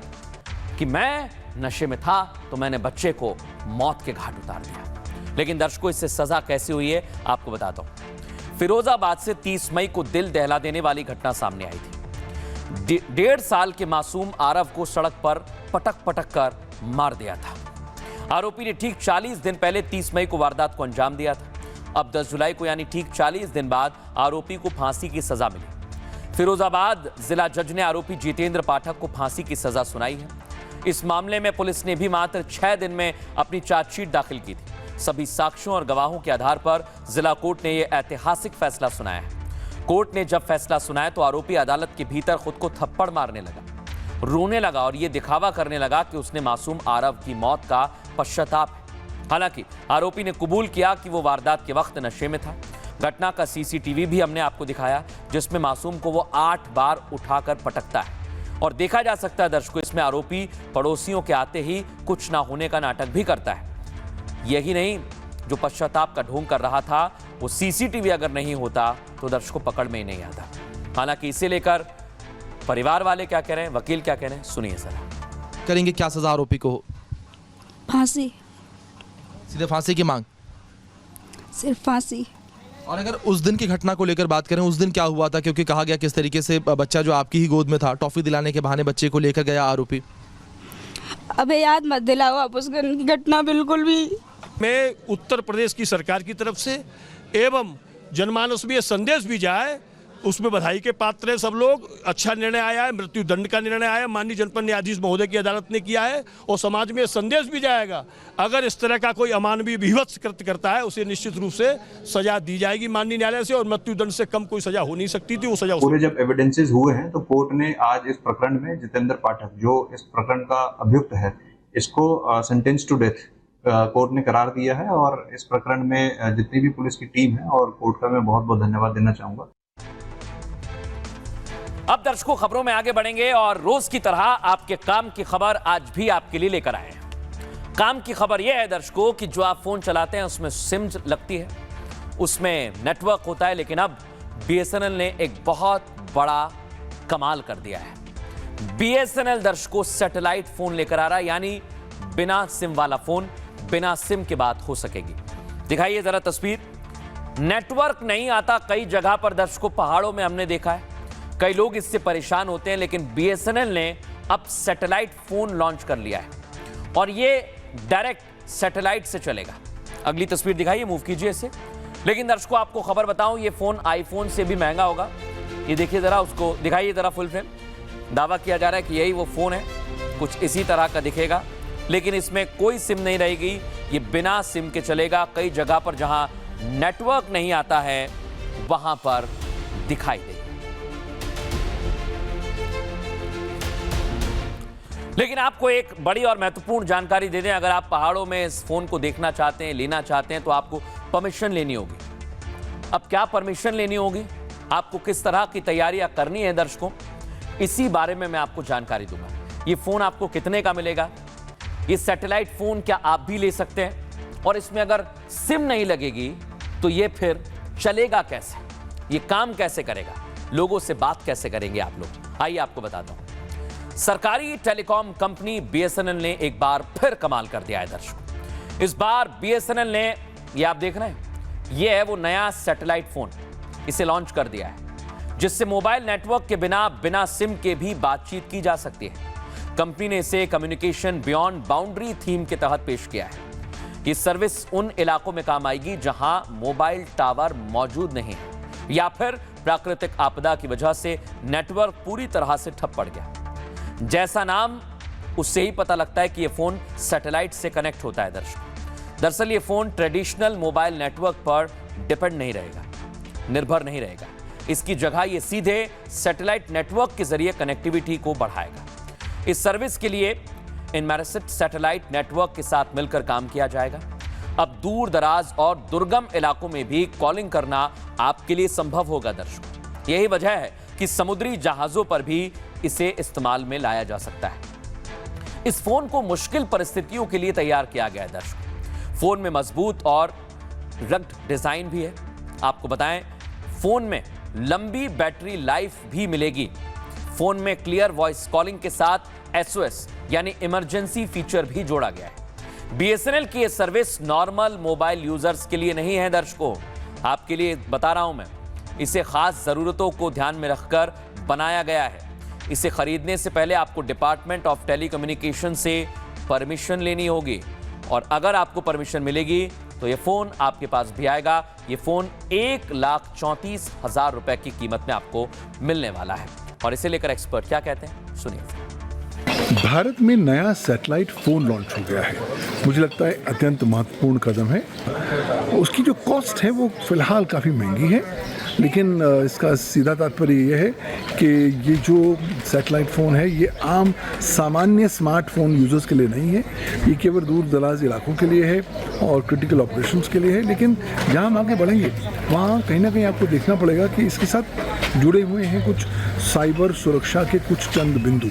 S3: कि मैं नशे में था तो मैंने बच्चे को मौत के घाट उतार दिया। लेकिन दर्शकों, इससे सजा कैसी हुई है आपको बताता हूं। फिरोजाबाद से 30 मई को दिल दहला देने वाली घटना सामने आई थी। 1.5 साल के मासूम आरव को सड़क पर पटक पटक कर मार दिया था। आरोपी ने ठीक 40 दिन पहले 30 मई को वारदात को अंजाम दिया था। अब 10 जुलाई को यानी ठीक 40 दिन बाद आरोपी को फांसी की सजा मिली। फिरोजाबाद जिला जज ने आरोपी जितेंद्र पाठक को फांसी की सजा सुनाई है। इस मामले में पुलिस ने भी मात्र 6 दिन में अपनी चार्जशीट दाखिल की थी। सभी साक्ष्यों और गवाहों के आधार पर जिला कोर्ट ने यह ऐतिहासिक फैसला सुनाया है। कोर्ट ने जब फैसला सुनाया तो आरोपी अदालत के भीतर खुद को थप्पड़ मारने लगा, रोने लगा और यह दिखावा करने लगा कि उसने मासूम आरव की मौत का पश्चाताप है। हालांकि आरोपी ने कबूल किया कि वो वारदात के वक्त नशे में था। घटना का सीसीटीवी भी हमने आपको दिखाया, जिसमें मासूम को वो 8 बार उठाकर पटकता है और देखा जा सकता है दर्शकों, इसमें आरोपी पड़ोसियों के आते ही कुछ ना होने का नाटक भी करता है। यही नहीं, जो पश्चाताप का ढोंग कर रहा था वो सीसीटीवी अगर नहीं होता तो दर्शकों पकड़ में ही नहीं आता। हालांकि इसे लेकर परिवार वाले क्या कह रहे हैं, वकील क्या कह रहे हैं, सुनिए जरा।
S2: करेंगे क्या सजा आरोपी को?
S22: फांसी।
S2: सीधे फांसी की मांग?
S22: सिर्फ फांसी।
S2: और अगर उस दिन की घटना को लेकर बात करें, उस दिन क्या हुआ था? क्योंकि कहा गया किस तरीके से बच्चा जो आपकी ही गोद में था, टॉफी दिलाने के बहाने बच्चे को लेकर गया आरोपी।
S22: अबे याद मत दिलाओ आप उस दिन की घटना बिल्कुल भी।
S23: मैं उत्तर प्रदेश की सरकार की तरफ से एवं जनमानस में ये संदेश भी जाए, उसमें बधाई के पात्र हैं सब लोग। अच्छा निर्णय आया है, मृत्यु दंड का निर्णय आया, माननीय जनपद न्यायाधीश महोदय की अदालत ने किया है और समाज में संदेश भी जाएगा, अगर इस तरह का कोई अमानवीय विभत्स कृत्य करता है उसे निश्चित रूप से सजा दी जाएगी माननीय न्यायालय से, और मृत्यु दंड से कम कोई सजा हो नहीं सकती थी, वो सजा
S24: पूरे जब एविडेंसेस हुए हैं तो कोर्ट ने आज इस प्रकरण में जितेंद्र पाठक जो इस प्रकरण का अभियुक्त है, इसको सेंटेंस टू डेथ कोर्ट ने करार दिया है। और इस प्रकरण में जितनी भी पुलिस की टीम है और कोर्ट का मैं बहुत बहुत धन्यवाद देना चाहूंगा।
S3: अब दर्शकों खबरों में आगे बढ़ेंगे और रोज की तरह आपके काम की खबर आज भी आपके लिए लेकर आए हैं। काम की खबर यह है दर्शकों कि जो आप फोन चलाते हैं उसमें सिम लगती है, उसमें नेटवर्क होता है, लेकिन अब बीएसएनएल ने एक बहुत बड़ा कमाल कर दिया है। बीएसएनएल दर्शकों सैटेलाइट फोन लेकर आ रहा है, यानी बिना सिम वाला फोन, बिना सिम के बात हो सकेगी। दिखाइए जरा तस्वीर। नेटवर्क नहीं आता कई जगह पर दर्शकों, पहाड़ों में हमने देखा है, कई लोग इससे परेशान होते हैं, लेकिन बीएसएनएल ने अब सैटेलाइट फोन लॉन्च कर लिया है और ये डायरेक्ट सैटेलाइट से चलेगा। अगली तस्वीर दिखाइए, मूव कीजिए इसे। लेकिन दर्शकों आपको खबर बताऊं, ये फोन आईफोन से भी महंगा होगा। ये देखिए जरा, उसको दिखाइए जरा फुल फ्रेम। दावा किया जा रहा है कि यही वो फोन है, कुछ इसी तरह का दिखेगा, लेकिन इसमें कोई सिम नहीं रहेगी, ये बिना सिम के चलेगा। कई जगह पर जहां नेटवर्क नहीं आता है वहां पर दिखाई देगा। लेकिन आपको एक बड़ी और महत्वपूर्ण जानकारी दे दें, अगर आप पहाड़ों में इस फोन को देखना चाहते हैं, लेना चाहते हैं, तो आपको परमिशन लेनी होगी। अब क्या परमिशन लेनी होगी, आपको किस तरह की तैयारियां करनी है दर्शकों, इसी बारे में मैं आपको जानकारी दूंगा। ये फोन आपको कितने का मिलेगा, ये सैटेलाइट फोन क्या आप भी ले सकते हैं, और इसमें अगर सिम नहीं लगेगी तो ये फिर चलेगा कैसे, ये काम कैसे करेगा, लोगों से बात कैसे करेंगे आप लोग। आइए आपको बताता हूं। सरकारी टेलीकॉम कंपनी बीएसएनएल ने एक बार फिर कमाल कर दिया है दर्शकों। इस बार बीएसएनएल ने, ये आप देख रहे हैं, ये है वो नया सैटेलाइट फोन, इसे लॉन्च कर दिया है, जिससे मोबाइल नेटवर्क के बिना सिम के भी बातचीत की जा सकती है। कंपनी ने इसे कम्युनिकेशन बियॉन्ड बाउंड्री थीम के तहत पेश किया है। ये सर्विस उन इलाकों में काम आएगी जहां मोबाइल टावर मौजूद नहीं है या फिर प्राकृतिक आपदा की वजह से नेटवर्क पूरी तरह से ठप पड़ गया। जैसा नाम, उससे ही पता लगता है कि यह फोन सैटेलाइट से कनेक्ट होता है दरअसल ये फोन ट्रेडिशनल मोबाइल नेटवर्क पर डिपेंड नहीं रहेगा, निर्भर नहीं रहेगा। इसकी जगह ये सीधे सैटेलाइट नेटवर्क के जरिए कनेक्टिविटी को बढ़ाएगा। इस सर्विस के लिए इनमेरिसेट सैटेलाइट नेटवर्क के साथ मिलकर काम किया जाएगा। अब दूर दराज और दुर्गम इलाकों में भी कॉलिंग करना आपके लिए संभव होगा दर्शकों। यही वजह है कि समुद्री जहाजों पर भी इसे इस्तेमाल में लाया जा सकता है। इस फोन को मुश्किल परिस्थितियों के लिए तैयार किया गया है दर्शकों। फोन में मजबूत और रग्ड डिजाइन भी है। आपको बताएं, फोन में लंबी बैटरी लाइफ भी मिलेगी। फोन में क्लियर वॉइस कॉलिंग के साथ एसओएस यानी इमरजेंसी फीचर भी जोड़ा गया है। बीएसएनएल की यह सर्विस नॉर्मल मोबाइल यूजर्स के लिए नहीं है दर्शकों, आपके लिए बता रहा हूं मैं। इसे खास जरूरतों को ध्यान में रखकर बनाया गया है। इसे खरीदने से पहले आपको डिपार्टमेंट ऑफ टेलीकम्युनिकेशन से परमिशन लेनी होगी, और अगर आपको परमिशन मिलेगी तो ये फोन आपके पास भी आएगा। ये फोन 1,34,000 रुपए की कीमत में आपको मिलने वाला है। और इसे लेकर एक्सपर्ट क्या कहते हैं, सुनिए।
S1: भारत में नया सैटेलाइट फोन लॉन्च हो गया है। मुझे लगता है अत्यंत महत्वपूर्ण कदम है। उसकी जो कॉस्ट है वो फिलहाल काफ़ी महंगी है, लेकिन इसका सीधा तात्पर्य ये है कि ये जो सैटेलाइट फ़ोन है ये आम सामान्य स्मार्टफोन यूज़र्स के लिए नहीं है। ये केवल दूर दराज इलाकों के लिए है और क्रिटिकल ऑपरेशंस के लिए है। लेकिन जहाँ हम आगे बढ़ेंगे वहाँ कहीं ना कहीं आपको देखना पड़ेगा कि इसके साथ जुड़े हुए हैं कुछ साइबर सुरक्षा के कुछ चंद बिंदु,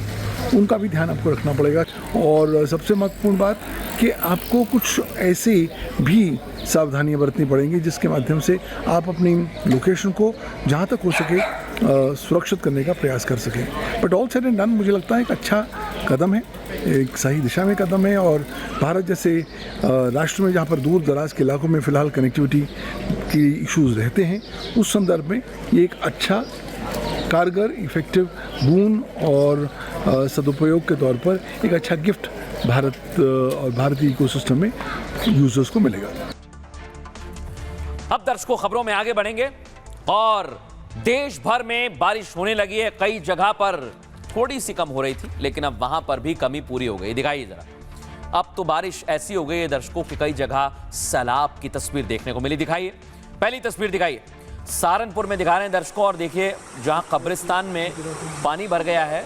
S1: उनका भी ध्यान आपको रखना पड़ेगा। और सबसे महत्वपूर्ण बात कि आपको कुछ ऐसे भी सावधानियां बरतनी पड़ेंगी जिसके माध्यम से आप अपनी लोकेशन को जहां तक हो सके सुरक्षित करने का प्रयास कर सकें। But all said and done मुझे लगता है एक अच्छा कदम है, एक सही दिशा में कदम है। और भारत जैसे राष्ट्र में जहाँ पर दूर दराज के इलाकों में फ़िलहाल कनेक्टिविटी की इश्यूज़ रहते हैं, उस संदर्भ में ये एक अच्छा कारगर इफेक्टिव बून और सदुपयोग के तौर पर एक अच्छा गिफ्ट भारत और भारतीय इकोसिस्टम में यूजर्स को मिलेगा।
S3: अब दर्शकों खबरों में आगे बढ़ेंगे और देश भर में बारिश होने लगी है। कई जगह पर थोड़ी सी कम हो रही थी, लेकिन अब वहां पर भी कमी पूरी हो गई। दिखाइए जरा, अब तो बारिश ऐसी हो गई है दर्शकों कि कई जगह सैलाब की तस्वीर देखने को मिली। दिखाइए, पहली तस्वीर दिखाइए, सहारनपुर में दिखा रहे हैं दर्शकों। और देखिए जहां कब्रिस्तान में पानी भर गया है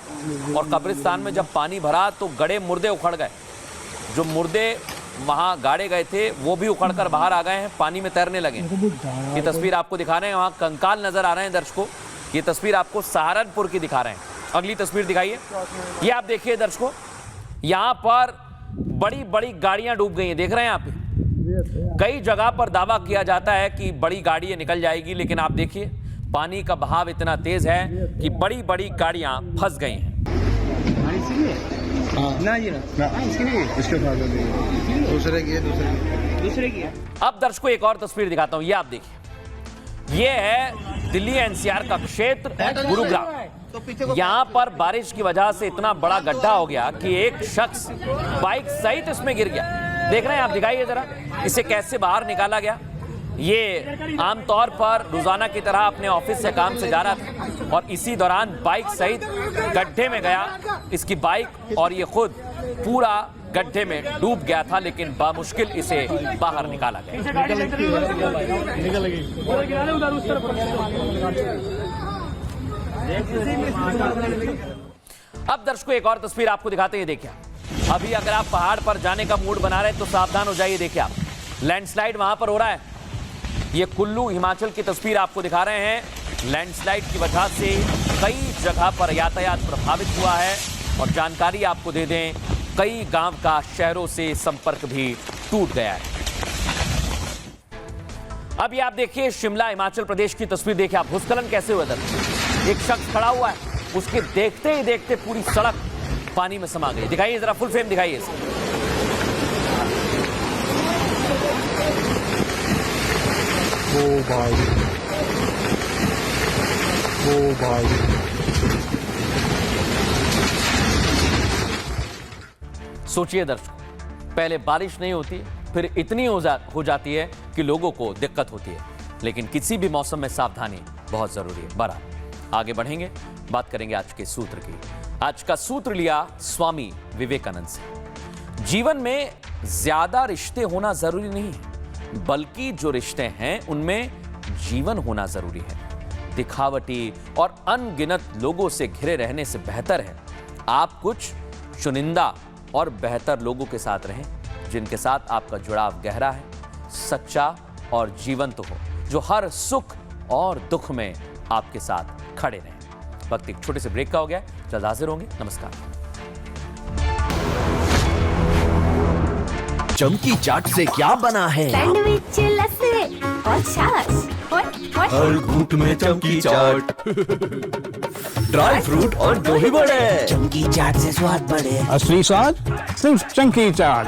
S3: और कब्रिस्तान में जब पानी भरा तो गड़े मुर्दे उखड़ गए। जो मुर्दे वहां गाड़े गए थे वो भी उखड़कर बाहर आ गए हैं, पानी में तैरने लगे। ये तस्वीर आपको दिखा रहे हैं, वहां कंकाल नजर आ रहे हैं दर्शकों। ये तस्वीर आपको सहारनपुर की दिखा रहे हैं। अगली तस्वीर दिखाइए, ये आप देखिए दर्शकों, यहां पर बड़ी बड़ी गाड़ियां डूब गई हैं। देख रहे हैं आप, कई जगह पर दावा किया जाता है कि बड़ी गाड़ियां निकल जाएगी, लेकिन आप देखिए पानी का बहाव इतना तेज है कि बड़ी बड़ी गाड़ियां फंस गई हैं। अब दर्शकों एक और तस्वीर दिखाता हूं, ये आप देखिए, ये है दिल्ली एनसीआर का क्षेत्र गुरुग्राम। यहां पर बारिश की वजह से इतना बड़ा गड्ढा हो गया कि एक शख्स बाइक सहित इसमें गिर गया। देख रहे हैं आप, दिखाइए जरा इसे कैसे बाहर निकाला गया। ये आमतौर पर रोजाना की तरह अपने ऑफिस से काम से जा रहा था और इसी दौरान बाइक सहित गड्ढे में गया। इसकी बाइक और ये खुद पूरा गड्ढे में डूब गया था, लेकिन बामुश्किल इसे बाहर निकाला गया। अब दर्शकों एक और तस्वीर आपको दिखाते हैं। देखिए, अभी अगर आप पहाड़ पर जाने का मूड बना रहे हैं तो सावधान हो जाइए। देखिए आप, लैंडस्लाइड वहां पर हो रहा है। ये कुल्लू हिमाचल की तस्वीर आपको दिखा रहे हैं। लैंडस्लाइड की वजह से कई जगह पर यातायात प्रभावित हुआ है। और जानकारी आपको दे दें, कई गांव का शहरों से संपर्क भी टूट गया है। अब ये आप देखिए शिमला हिमाचल प्रदेश की तस्वीर। देखिए आप, भूस्खलन कैसे हुआ था। एक शख्स खड़ा हुआ है, उसके देखते ही देखते पूरी सड़क पानी में समा गई। दिखाइए जरा, फुल फ्रेम दिखाइए इसे।
S1: ओ भाई, ओ भाई,
S3: सोचिए दर्शकों, पहले बारिश नहीं होती, फिर इतनी हो जाती है कि लोगों को दिक्कत होती है। लेकिन किसी भी मौसम में सावधानी बहुत जरूरी है। बहरहाल आगे बढ़ेंगे, बात करेंगे आज के सूत्र की। आज का सूत्र लिया स्वामी विवेकानंद से। जीवन में ज्यादा रिश्ते होना जरूरी नहीं है, बल्कि जो रिश्ते हैं उनमें जीवन होना जरूरी है। दिखावटी और अनगिनत लोगों से घिरे रहने से बेहतर है आप कुछ चुनिंदा और बेहतर लोगों के साथ रहें, जिनके साथ आपका जुड़ाव गहरा है, सच्चा और जीवंत हो, जो हर सुख और दुख में आपके साथ खड़े रहें। वक्त एक छोटे से ब्रेक का हो गया, जल्द हाजिर होंगे। नमस्कार।
S5: चमकी चाट से क्या बना है?
S6: सैंडविच, लस्सी और छाछ और
S5: हर घूंट में चमकी चाट, ड्राई फ्रूट और दही बड़े। चमकी चाट से स्वाद बढ़े।
S7: असली स्वाद सिर्फ चमकी चाट।